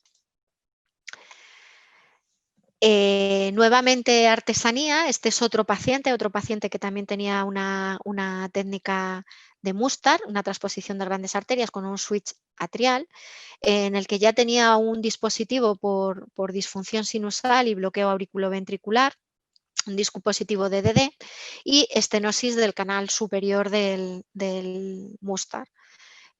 Nuevamente artesanía, este es otro paciente que también tenía una técnica de Mustard, una transposición de grandes arterias con un switch atrial, en el que ya tenía un dispositivo por disfunción sinusal y bloqueo auriculoventricular, un dispositivo DDD y estenosis del canal superior del Mustard.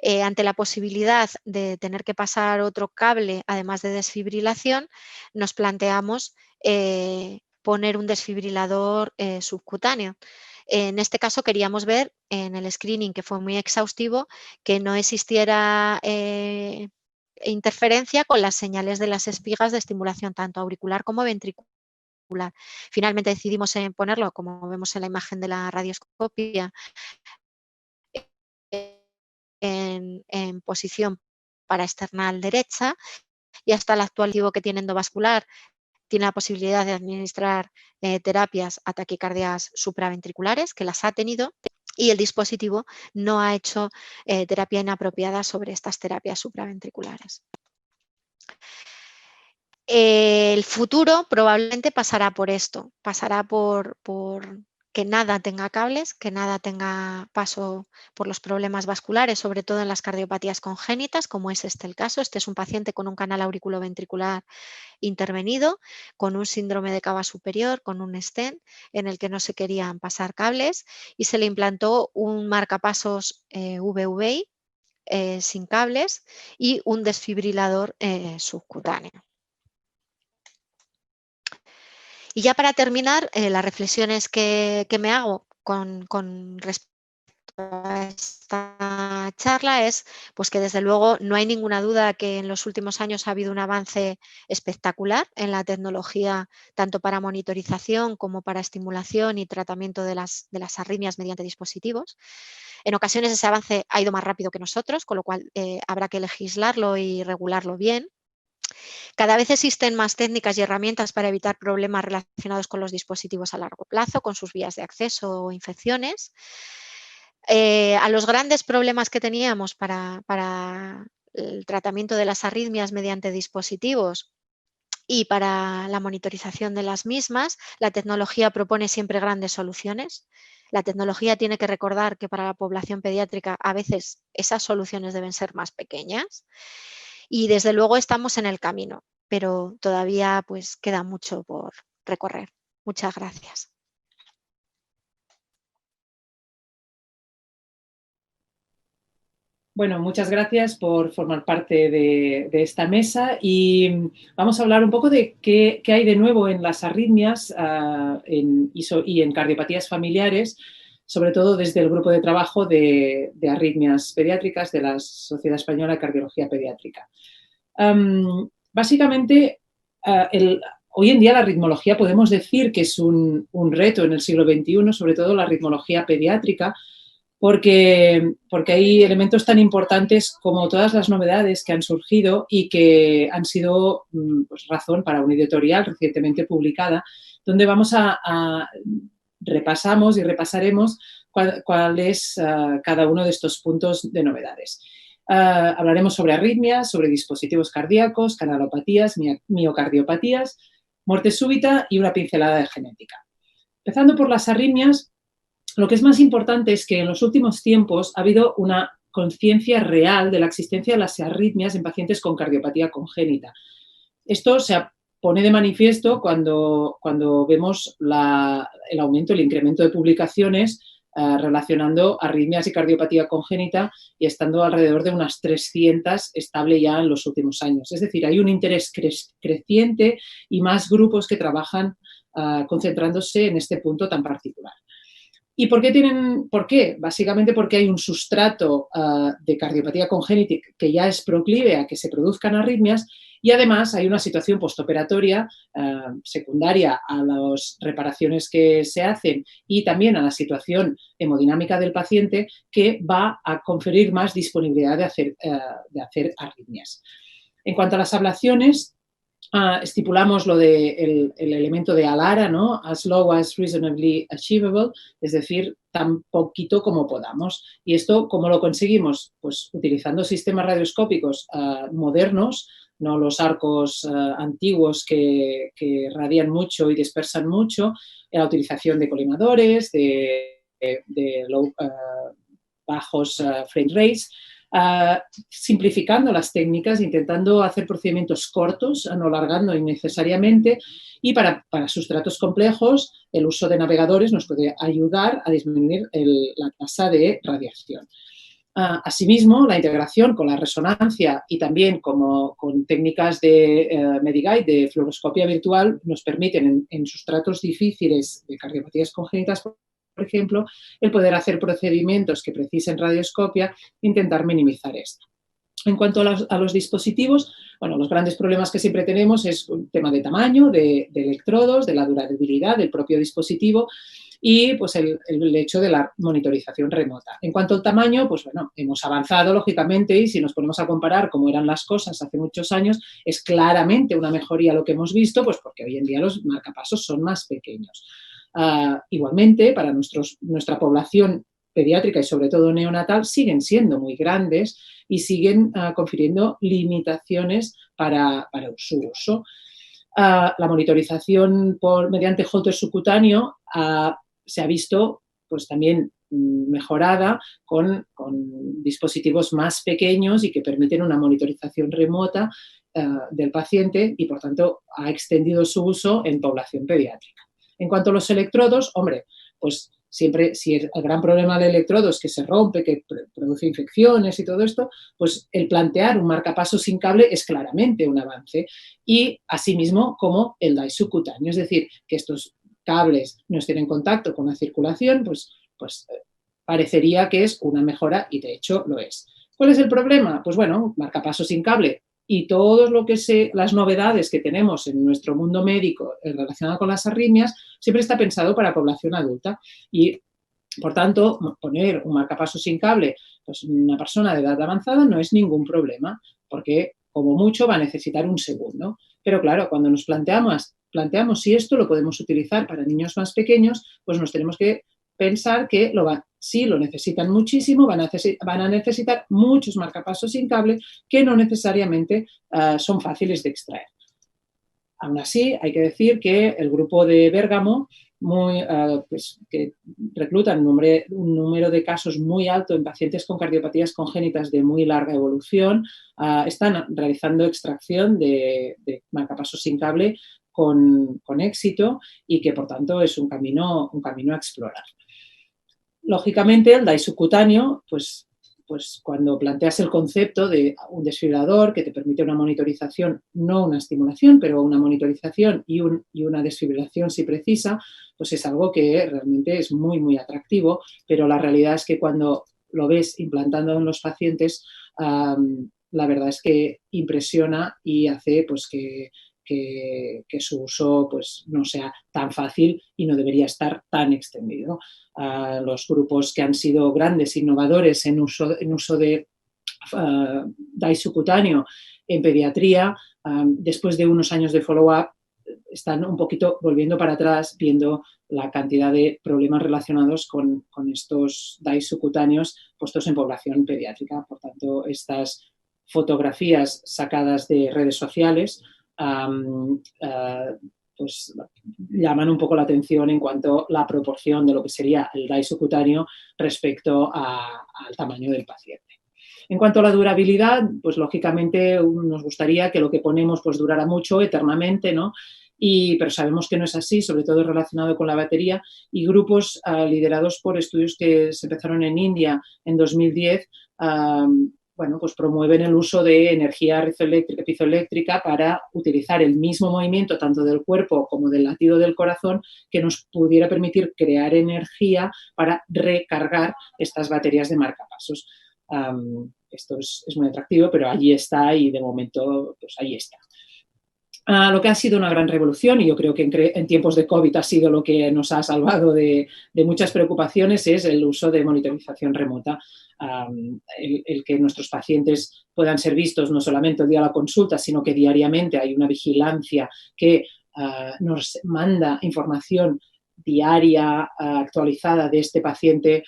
Ante la posibilidad de tener que pasar otro cable, además de desfibrilación, nos planteamos poner un desfibrilador subcutáneo. En este caso queríamos ver en el screening, que fue muy exhaustivo, que no existiera interferencia con las señales de las espigas de estimulación tanto auricular como ventricular. Finalmente decidimos ponerlo, como vemos en la imagen de la radioscopia, en posición paraesternal derecha y hasta el actual dispositivo que tiene endovascular tiene la posibilidad de administrar terapias a taquicardias supraventriculares, que las ha tenido, y el dispositivo no ha hecho terapia inapropiada sobre estas terapias supraventriculares. El futuro probablemente pasará por esto, pasará por que nada tenga cables, que nada tenga paso por los problemas vasculares, sobre todo en las cardiopatías congénitas, como es este el caso. Este es un paciente con un canal auriculoventricular intervenido, con un síndrome de cava superior, con un stent en el que no se querían pasar cables y se le implantó un marcapasos VVI sin cables y un desfibrilador subcutáneo. Y ya para terminar, las reflexiones que me hago con respecto a esta charla es pues que desde luego no hay ninguna duda que en los últimos años ha habido un avance espectacular en la tecnología tanto para monitorización como para estimulación y tratamiento de las arritmias mediante dispositivos. En ocasiones ese avance ha ido más rápido que nosotros, con lo cual habrá que legislarlo y regularlo bien. Cada vez existen más técnicas y herramientas para evitar problemas relacionados con los dispositivos a largo plazo, con sus vías de acceso o infecciones. A los grandes problemas que teníamos para el tratamiento de las arritmias mediante dispositivos Y para la monitorización de las mismas, la tecnología propone siempre grandes soluciones. La tecnología tiene que recordar que para la población pediátrica a veces esas soluciones deben ser más pequeñas. Y desde luego estamos en el camino, pero todavía pues queda mucho por recorrer. Muchas gracias. Bueno, muchas gracias por formar parte de esta mesa y vamos a hablar un poco de qué hay de nuevo en las arritmias y en cardiopatías familiares, sobre todo desde el grupo de trabajo de arritmias pediátricas de la Sociedad Española de Cardiología Pediátrica. Básicamente, hoy en día la ritmología podemos decir que es un reto en el siglo XXI, sobre todo la ritmología pediátrica, porque hay elementos tan importantes como todas las novedades que han surgido y que han sido pues, razón para una editorial recientemente publicada, donde repasamos y repasaremos cuál es cada uno de estos puntos de novedades. Hablaremos sobre arritmias, sobre dispositivos cardíacos, canalopatías, miocardiopatías, muerte súbita y una pincelada de genética. Empezando por las arritmias, lo que es más importante es que en los últimos tiempos ha habido una conciencia real de la existencia de las arritmias en pacientes con cardiopatía congénita. Esto se pone de manifiesto cuando vemos el aumento, el incremento de publicaciones relacionando arritmias y cardiopatía congénita y estando alrededor de unas 300 estable ya en los últimos años. Es decir, hay un interés creciente y más grupos que trabajan concentrándose en este punto tan particular. ¿Y por qué? Básicamente porque hay un sustrato de cardiopatía congénita que ya es proclive a que se produzcan arritmias y además hay una situación postoperatoria secundaria a las reparaciones que se hacen y también a la situación hemodinámica del paciente que va a conferir más disponibilidad de hacer arritmias. En cuanto a las ablaciones, estipulamos lo del elemento de ALARA, ¿no? As low as reasonably achievable, es decir, tan poquito como podamos. ¿Y esto cómo lo conseguimos? Pues utilizando sistemas radioscópicos modernos, no los arcos antiguos que radian mucho y dispersan mucho, la utilización de colimadores, de bajos frame rates, simplificando las técnicas, intentando hacer procedimientos cortos, no alargando innecesariamente, y para sustratos complejos el uso de navegadores nos puede ayudar a disminuir la tasa de radiación. Asimismo, la integración con la resonancia y también con técnicas de Mediguide, de fluoroscopia virtual, nos permiten en sustratos difíciles de cardiopatías congénitas, por ejemplo, el poder hacer procedimientos que precisen radioscopia, intentar minimizar esto. En cuanto a los dispositivos, bueno, los grandes problemas que siempre tenemos es un tema de tamaño, de electrodos, de la durabilidad del propio dispositivo y pues el hecho de la monitorización remota. En cuanto al tamaño, pues bueno, hemos avanzado lógicamente y si nos ponemos a comparar cómo eran las cosas hace muchos años, es claramente una mejoría lo que hemos visto, pues porque hoy en día los marcapasos son más pequeños. Igualmente, para nuestra población pediátrica y sobre todo neonatal siguen siendo muy grandes y siguen confiriendo limitaciones para su uso. La monitorización mediante Holter subcutáneo se ha visto pues, también mejorada con dispositivos más pequeños y que permiten una monitorización remota del paciente y, por tanto, ha extendido su uso en población pediátrica. En cuanto a los electrodos, hombre, pues siempre, si el gran problema del electrodo es que se rompe, que produce infecciones y todo esto, pues el plantear un marcapasos sin cable es claramente un avance. Y asimismo como el DAI subcutáneo, es decir, que estos cables no estén en contacto con la circulación, pues parecería que es una mejora y de hecho lo es. ¿Cuál es el problema? Pues bueno, marcapasos sin cable. Y todo lo que las novedades que tenemos en nuestro mundo médico relacionado con las arritmias siempre está pensado para población adulta y, por tanto, poner un marcapasos sin cable pues una persona de edad avanzada no es ningún problema porque, como mucho, va a necesitar un segundo. Pero, claro, cuando nos planteamos si esto lo podemos utilizar para niños más pequeños, pues nos tenemos que pensar que si lo necesitan muchísimo, van a necesitar muchos marcapasos sin cable que no necesariamente son fáciles de extraer. Aún así, hay que decir que el grupo de Bérgamo, pues, que reclutan un número de casos muy alto en pacientes con cardiopatías congénitas de muy larga evolución, están realizando extracción de marcapasos sin cable con éxito y que, por tanto, es un camino a explorar. Lógicamente, el DAI subcutáneo, pues cuando planteas el concepto de un desfibrilador que te permite una monitorización, no una estimulación, pero una monitorización y una desfibrilación si precisa, pues es algo que realmente es muy, muy atractivo, pero la realidad es que cuando lo ves implantando en los pacientes, la verdad es que impresiona y hace pues que su uso pues, no sea tan fácil y no debería estar tan extendido. Los grupos que han sido grandes innovadores en uso de DAI subcutáneo en pediatría, después de unos años de follow-up, están un poquito volviendo para atrás, viendo la cantidad de problemas relacionados con estos DAI subcutáneos puestos en población pediátrica. Por tanto, estas fotografías sacadas de redes sociales pues llaman un poco la atención en cuanto a la proporción de lo que sería el DAI subcutáneo respecto al tamaño del paciente. En cuanto a la durabilidad, pues lógicamente nos gustaría que lo que ponemos pues durara mucho, eternamente, ¿no? Pero sabemos que no es así, sobre todo relacionado con la batería, y grupos liderados por estudios que se empezaron en India en 2010, bueno, pues promueven el uso de energía piezoeléctrica para utilizar el mismo movimiento tanto del cuerpo como del latido del corazón que nos pudiera permitir crear energía para recargar estas baterías de marcapasos. Esto es muy atractivo, pero allí está y de momento pues ahí está. Lo que ha sido una gran revolución, y yo creo que en tiempos de COVID ha sido lo que nos ha salvado de muchas preocupaciones, es el uso de monitorización remota. El que nuestros pacientes puedan ser vistos no solamente el día de la consulta, sino que diariamente hay una vigilancia que nos manda información diaria actualizada de este paciente,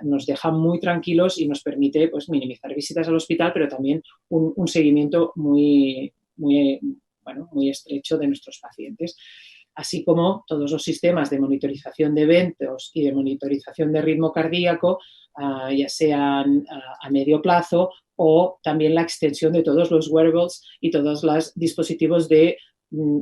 nos deja muy tranquilos y nos permite pues, minimizar visitas al hospital, pero también un seguimiento muy estrecho de nuestros pacientes, así como todos los sistemas de monitorización de eventos y de monitorización de ritmo cardíaco, ya sean a medio plazo, o también la extensión de todos los wearables y todos los dispositivos de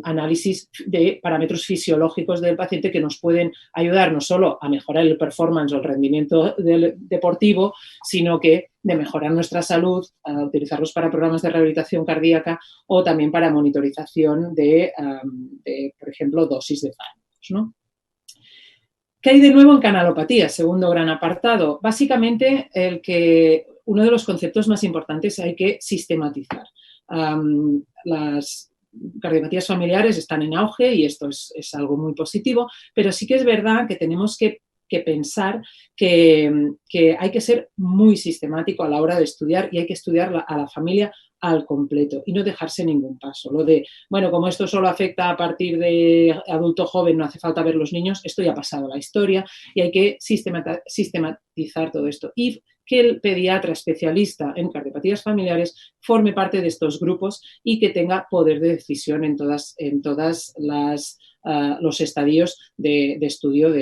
análisis de parámetros fisiológicos del paciente que nos pueden ayudar no solo a mejorar el performance o el rendimiento deportivo, sino que de mejorar nuestra salud, a utilizarlos para programas de rehabilitación cardíaca o también para monitorización de por ejemplo, dosis de fármacos, ¿no? ¿Qué hay de nuevo en canalopatía? Segundo gran apartado. Básicamente, uno de los conceptos más importantes hay que sistematizar. Las cardiopatías familiares están en auge y esto es algo muy positivo, pero sí que es verdad que tenemos que pensar que hay que ser muy sistemático a la hora de estudiar y hay que estudiar a la familia al completo y no dejarse ningún paso. Lo de, bueno, como esto solo afecta a partir de adulto joven, no hace falta ver los niños, esto ya ha pasado la historia y hay que sistematizar todo esto. Y que el pediatra especialista en cardiopatías familiares forme parte de estos grupos y que tenga poder de decisión en todas los estadios de estudio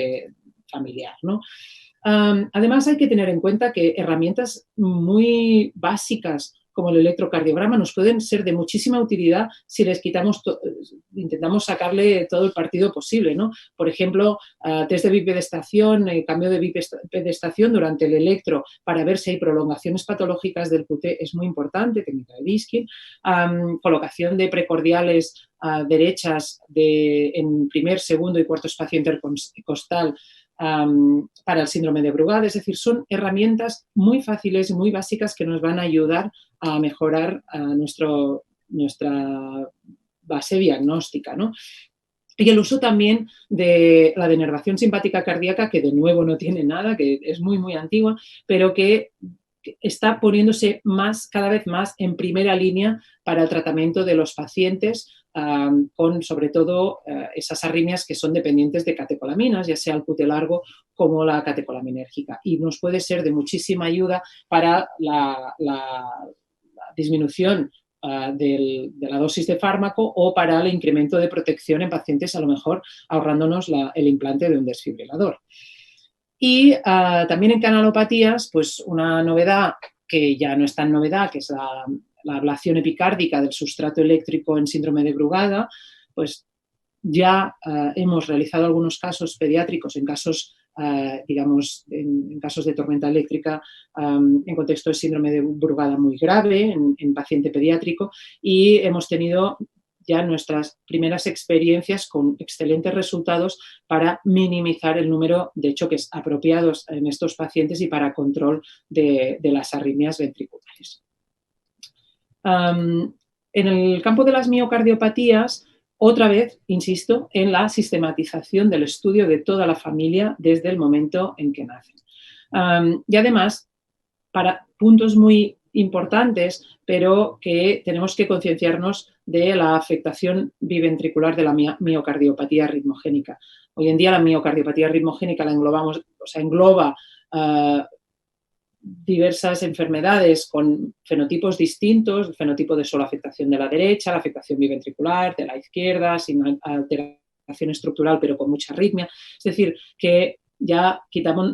familiar, ¿no? Además, hay que tener en cuenta que herramientas muy básicas como el electrocardiograma nos pueden ser de muchísima utilidad si les intentamos sacarle todo el partido posible, ¿no? Por ejemplo, test de bipedestación, cambio de bipedestación durante el electro para ver si hay prolongaciones patológicas del QT es muy importante, técnica de Biskin, colocación de precordiales derechas en primer, segundo y cuarto espacio intercostal para el síndrome de Brugada, es decir, son herramientas muy fáciles y muy básicas que nos van a ayudar a mejorar nuestra base diagnóstica, ¿no? Y el uso también de la denervación simpática cardíaca, que de nuevo no tiene nada, que es muy, muy antigua, pero que está poniéndose cada vez más en primera línea para el tratamiento de los pacientes con, sobre todo, esas arritmias que son dependientes de catecolaminas, ya sea el QT largo como la catecolaminérgica. Y nos puede ser de muchísima ayuda para la disminución de la dosis de fármaco o para el incremento de protección en pacientes, a lo mejor ahorrándonos el implante de un desfibrilador. Y también en canalopatías, pues una novedad que ya no es tan novedad, que es la ablación epicárdica del sustrato eléctrico en síndrome de Brugada, pues ya hemos realizado algunos casos pediátricos en casos, digamos, en casos de tormenta eléctrica en contexto de síndrome de Brugada muy grave en paciente pediátrico, y hemos tenido ya nuestras primeras experiencias con excelentes resultados para minimizar el número de choques apropiados en estos pacientes y para control de las arritmias ventriculares. En el campo de las miocardiopatías, otra vez, insisto, en la sistematización del estudio de toda la familia desde el momento en que nacen. Y además, para puntos muy importantes, pero que tenemos que concienciarnos de la afectación biventricular de la miocardiopatía ritmogénica. Hoy en día la miocardiopatía ritmogénica la englobamos, o sea, engloba diversas enfermedades con fenotipos distintos, el fenotipo de solo afectación de la derecha, la afectación biventricular de la izquierda, sin alteración estructural pero con mucha arritmia. Es decir, que ya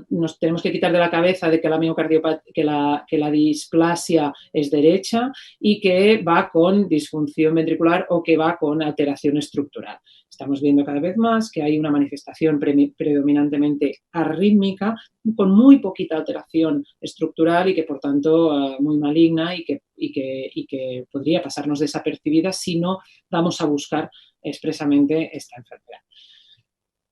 nos tenemos que quitar de la cabeza de que la displasia es derecha y que va con disfunción ventricular o que va con alteración estructural. Estamos viendo cada vez más que hay una manifestación predominantemente arrítmica con muy poquita alteración estructural y que, por tanto, muy maligna y que podría pasarnos desapercibida si no vamos a buscar expresamente esta enfermedad.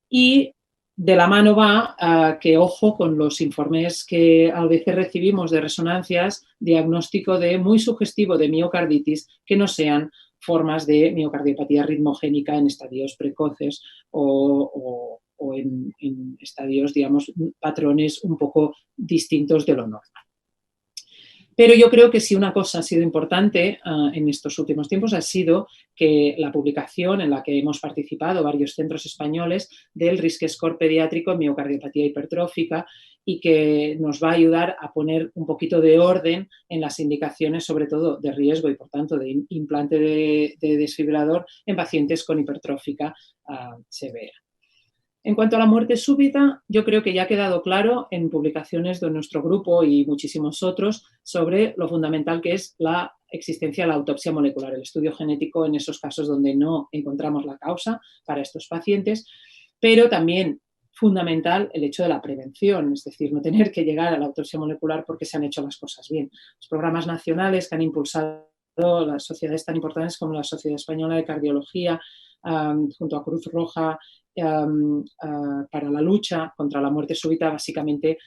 Y de la mano va que ojo con los informes que a veces recibimos de resonancias, diagnóstico muy sugestivo de miocarditis que no sean formas de miocardiopatía ritmogénica en estadios precoces o en estadios, digamos, patrones un poco distintos de lo normal. Pero yo creo que si una cosa ha sido importante en estos últimos tiempos ha sido que la publicación en la que hemos participado varios centros españoles del Risk Score pediátrico en miocardiopatía hipertrófica y que nos va a ayudar a poner un poquito de orden en las indicaciones, sobre todo de riesgo y por tanto de implante de desfibrilador en pacientes con hipertrófica severa. En cuanto a la muerte súbita, yo creo que ya ha quedado claro en publicaciones de nuestro grupo y muchísimos otros sobre lo fundamental que es la existencia de la autopsia molecular, el estudio genético en esos casos donde no encontramos la causa para estos pacientes, pero también fundamental el hecho de la prevención, es decir, no tener que llegar a la autopsia molecular porque se han hecho las cosas bien. Los programas nacionales que han impulsado las sociedades tan importantes como la Sociedad Española de Cardiología, junto a Cruz Roja, para la lucha contra la muerte súbita, básicamente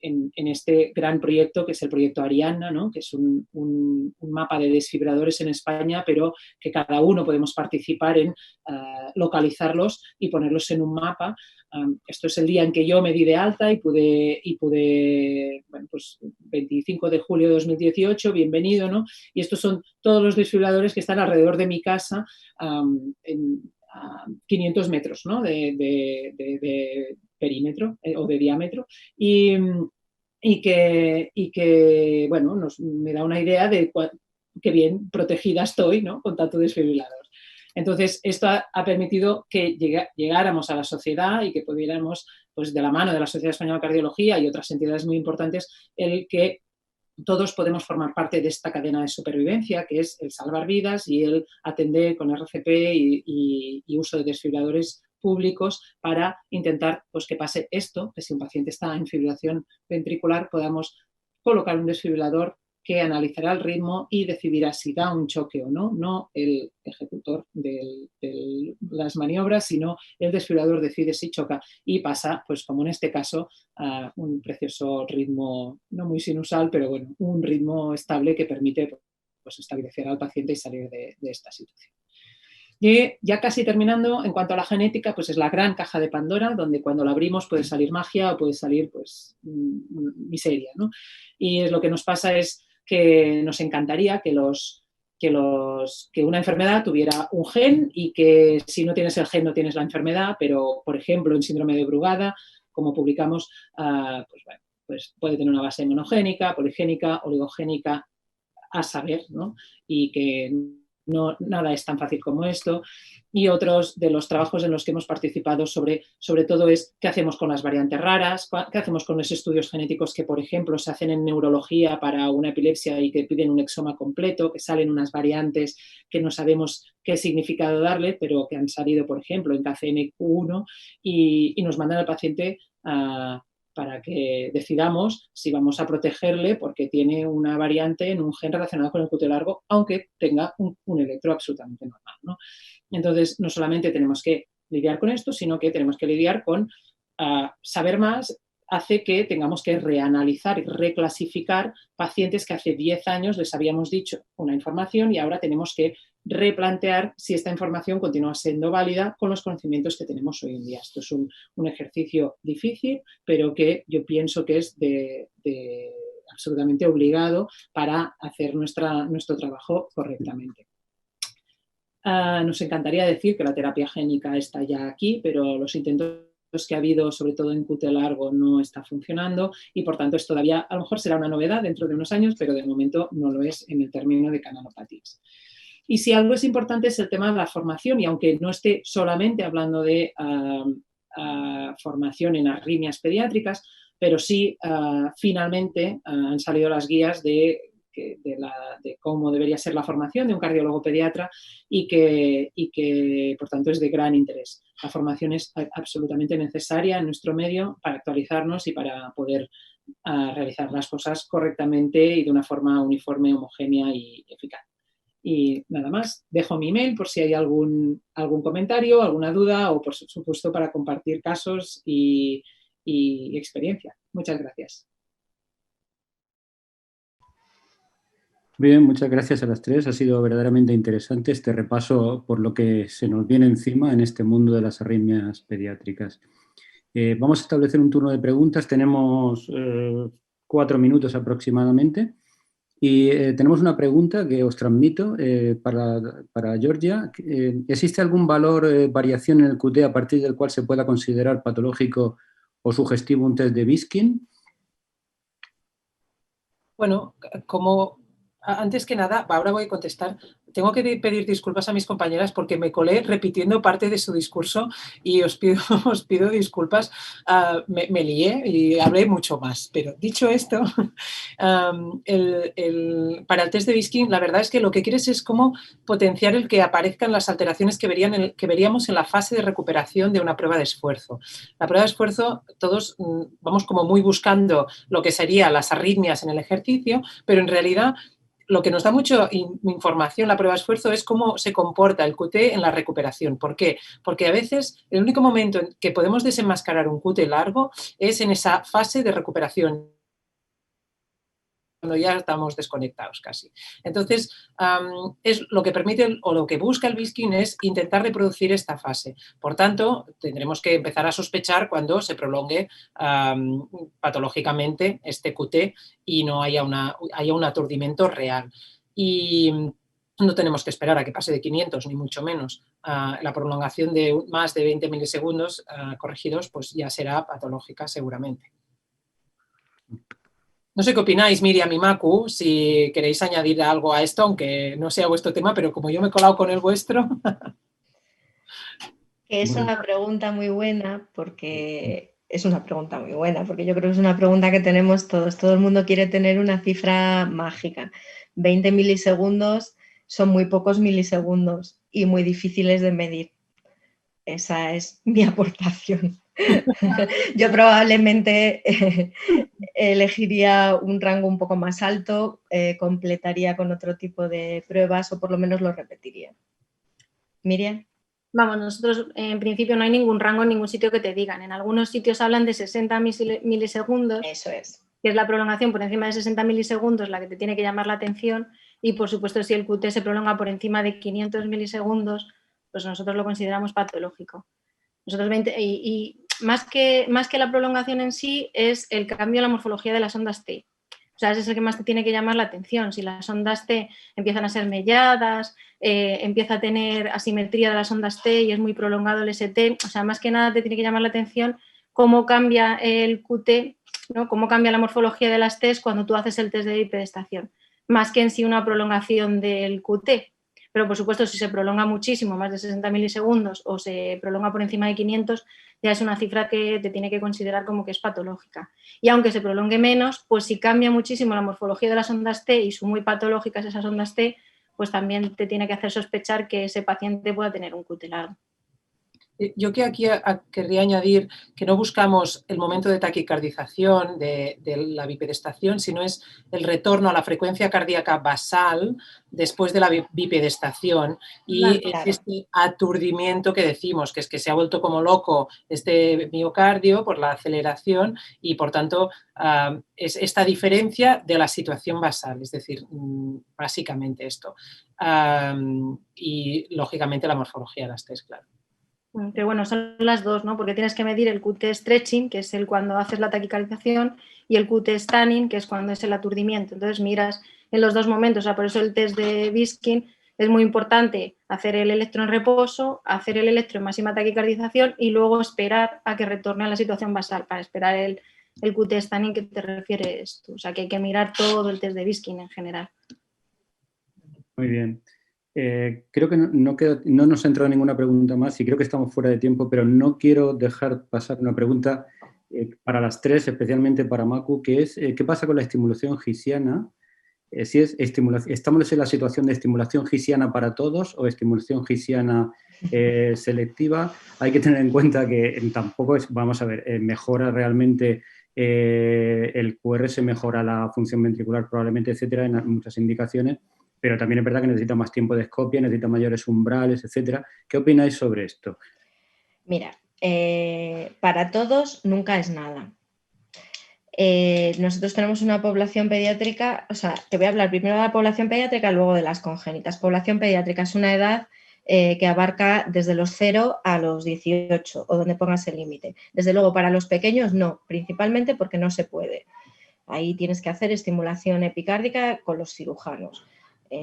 en este gran proyecto que es el proyecto Arianna, ¿no? Que es un mapa de desfibradores en España, pero que cada uno podemos participar en localizarlos y ponerlos en un mapa. Esto es el día en que yo me di de alta y pude bueno, pues 25 de julio de 2018, bienvenido, ¿no? Y estos son todos los desfibriladores que están alrededor de mi casa en 500 metros, ¿no? de perímetro o de diámetro y que bueno, me da una idea de qué bien protegida estoy, ¿no? Con tanto desfibrilador. Entonces, esto ha permitido que llegáramos a la sociedad y que pudiéramos, pues de la mano de la Sociedad Española de Cardiología y otras entidades muy importantes, el que todos podemos formar parte de esta cadena de supervivencia, que es el salvar vidas y el atender con RCP y uso de desfibriladores públicos para intentar pues, que pase esto, que si un paciente está en fibrilación ventricular podamos colocar un desfibrilador que analizará el ritmo y decidirá si da un choque o no, no el ejecutor de las maniobras, sino el desfibrilador decide si choca y pasa, pues como en este caso, a un precioso ritmo, no muy sinusal, pero bueno, un ritmo estable que permite pues, estabilizar al paciente y salir de esta situación. Y ya casi terminando, en cuanto a la genética, pues es la gran caja de Pandora, donde cuando la abrimos puede salir magia o puede salir pues miseria, ¿no? Y lo que nos pasa es que nos encantaría que una enfermedad tuviera un gen y que si no tienes el gen no tienes la enfermedad, pero por ejemplo en síndrome de Brugada, como publicamos, pues puede tener una base monogénica, poligénica, oligogénica, a saber, ¿no? Y que no, nada es tan fácil como esto. Y otros de los trabajos en los que hemos participado sobre todo es qué hacemos con las variantes raras, qué hacemos con los estudios genéticos que, por ejemplo, se hacen en neurología para una epilepsia y que piden un exoma completo, que salen unas variantes que no sabemos qué significado darle, pero que han salido, por ejemplo, en KCNQ1 y nos mandan al paciente para que decidamos si vamos a protegerle porque tiene una variante en un gen relacionado con el QT largo, aunque tenga un electro absolutamente normal, ¿no? Entonces, no solamente tenemos que lidiar con esto, sino que tenemos que lidiar con saber más hace que tengamos que reanalizar y reclasificar pacientes que hace 10 años les habíamos dicho una información y ahora tenemos que replantear si esta información continúa siendo válida con los conocimientos que tenemos hoy en día. Esto es un ejercicio difícil, pero que yo pienso que es absolutamente obligado para hacer nuestro trabajo correctamente. Nos encantaría decir que la terapia génica está ya aquí, pero los intentos que ha habido, sobre todo en QT largo, no está funcionando y por tanto es todavía, a lo mejor será una novedad dentro de unos años, pero de momento no lo es en el término de canalopatías. Y si algo es importante es el tema de la formación y aunque no esté solamente hablando de formación en arritmias pediátricas, pero sí finalmente han salido las guías de cómo debería ser la formación de un cardiólogo pediatra y que por tanto es de gran interés. La formación es absolutamente necesaria en nuestro medio para actualizarnos y para poder realizar las cosas correctamente y de una forma uniforme, homogénea y eficaz. Y nada más, dejo mi email por si hay algún comentario, alguna duda o por supuesto para compartir casos y experiencia. Muchas gracias. Bien, muchas gracias a las tres. Ha sido verdaderamente interesante este repaso por lo que se nos viene encima en este mundo de las arritmias pediátricas. Vamos a establecer un turno de preguntas. Tenemos 4 minutos aproximadamente. Y tenemos una pregunta que os transmito para Georgia. ¿Existe algún valor, variación en el QT a partir del cual se pueda considerar patológico o sugestivo un test de Biskin? Bueno, antes que nada, ahora voy a contestar. Tengo que pedir disculpas a mis compañeras porque me colé repitiendo parte de su discurso y os pido disculpas. Me lié y hablé mucho más. Pero dicho esto, para el test de Biskin, la verdad es que lo que quieres es cómo potenciar el que aparezcan las alteraciones que veríamos en la fase de recuperación de una prueba de esfuerzo. La prueba de esfuerzo, todos vamos como muy buscando lo que serían las arritmias en el ejercicio, pero en realidad lo que nos da mucha información la prueba de esfuerzo es cómo se comporta el QT en la recuperación. ¿Por qué? Porque a veces el único momento en que podemos desenmascarar un QT largo es en esa fase de recuperación, cuando ya estamos desconectados casi. Entonces, es lo que permite o lo que busca el Biskin es intentar reproducir esta fase. Por tanto, tendremos que empezar a sospechar cuando se prolongue patológicamente este QT y no haya un aturdimiento real. Y no tenemos que esperar a que pase de 500, ni mucho menos. La prolongación de más de 20 milisegundos corregidos pues ya será patológica seguramente. No sé qué opináis, Miriam y Maku, si queréis añadir algo a esto, aunque no sea vuestro tema, pero como yo me he colado con el vuestro. Es una pregunta muy buena porque yo creo que es una pregunta que tenemos todos. Todo el mundo quiere tener una cifra mágica. 20 milisegundos son muy pocos milisegundos y muy difíciles de medir. Esa es mi aportación. Yo probablemente elegiría un rango un poco más alto, completaría con otro tipo de pruebas o por lo menos lo repetiría. Miriam. Vamos, nosotros en principio no hay ningún rango en ningún sitio que te digan. En algunos sitios hablan de 60 milisegundos. Eso es. Que es la prolongación por encima de 60 milisegundos la que te tiene que llamar la atención y, por supuesto, si el QT se prolonga por encima de 500 milisegundos, pues nosotros lo consideramos patológico. Nosotros y más que la prolongación en sí es el cambio en la morfología de las ondas T. O sea, ese es el que más te tiene que llamar la atención. Si las ondas T empiezan a ser melladas, empieza a tener asimetría de las ondas T y es muy prolongado el ST, o sea, más que nada te tiene que llamar la atención cómo cambia el QT, ¿no? Cómo cambia la morfología de las T's cuando tú haces el test de bipedestación. más que en sí una prolongación del QT. Pero, por supuesto, si se prolonga muchísimo, más de 60 milisegundos, o se prolonga por encima de 500, ya es una cifra que te tiene que considerar como que es patológica. Y aunque se prolongue menos, pues si cambia muchísimo la morfología de las ondas T y son muy patológicas esas ondas T, pues también te tiene que hacer sospechar que ese paciente pueda tener un QT largo. Yo que aquí querría añadir que no buscamos el momento de taquicardización de la bipedestación, sino es el retorno a la frecuencia cardíaca basal después de la bipedestación y Claro. este aturdimiento que decimos, que es que se ha vuelto como loco este miocardio por la aceleración y por tanto es esta diferencia de la situación basal, es decir, básicamente esto. Y lógicamente la morfología de las T, claro. Que bueno, son las dos, ¿no? Porque tienes que medir el QT stretching, que es el cuando haces la taquicardización, y el QT stunning, que es cuando es el aturdimiento. Entonces miras en los dos momentos, o sea, por eso el test de Biskin es muy importante hacer el electro en reposo, hacer el electro en máxima taquicardización y luego esperar a que retorne a la situación basal para esperar el QT stunning que te refieres tú. O sea, que hay que mirar todo el test de Biskin en general. Muy bien. Creo que no nos ha entrado ninguna pregunta más y creo que estamos fuera de tiempo, pero no quiero dejar pasar una pregunta para las tres, especialmente para Maku, que es ¿qué pasa con la estimulación gisiana? Si es ¿estamos en la situación de estimulación gisiana para todos o estimulación gisiana selectiva? Hay que tener en cuenta que tampoco es, vamos a ver, mejora realmente el QRS, mejora la función ventricular probablemente, etcétera, en muchas indicaciones, pero también es verdad que necesita más tiempo de escopia, necesita mayores umbrales, etcétera. ¿Qué opináis sobre esto? Mira, para todos nunca es nada. Nosotros tenemos una población pediátrica, o sea, te voy a hablar primero de la población pediátrica, luego de las congénitas. Población pediátrica es una edad que abarca desde los 0 a los 18, o donde pongas el límite. Desde luego, para los pequeños no, principalmente porque no se puede. Ahí tienes que hacer estimulación epicárdica con los cirujanos.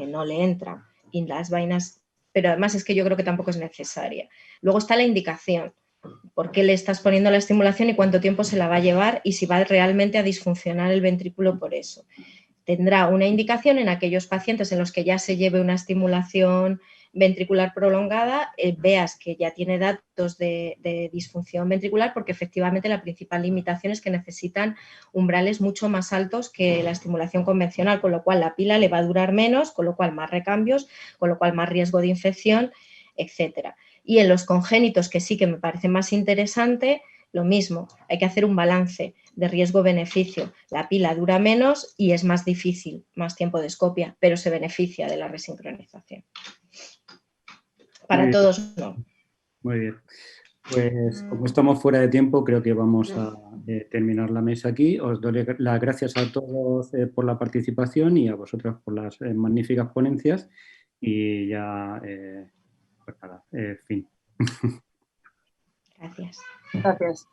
No le entra. Y las vainas, pero además es que yo creo que tampoco es necesaria. Luego está la indicación. ¿Por qué le estás poniendo la estimulación y cuánto tiempo se la va a llevar y si va realmente a disfuncionar el ventrículo por eso? Tendrá una indicación en aquellos pacientes en los que ya se lleve una estimulación ventricular prolongada, veas que ya tiene datos de disfunción ventricular, porque efectivamente la principal limitación es que necesitan umbrales mucho más altos que la estimulación convencional, con lo cual la pila le va a durar menos, con lo cual más recambios, con lo cual más riesgo de infección, etcétera. Y en los congénitos, que sí que me parece más interesante, lo mismo, hay que hacer un balance de riesgo-beneficio. La pila dura menos y es más difícil, más tiempo de escopia, pero se beneficia de la resincronización. Para todos no. Muy bien. Pues como estamos fuera de tiempo, creo que vamos a terminar la mesa aquí. Os doy las gracias a todos por la participación y a vosotros por las magníficas ponencias. Y ya, pues nada, fin. Gracias. Gracias.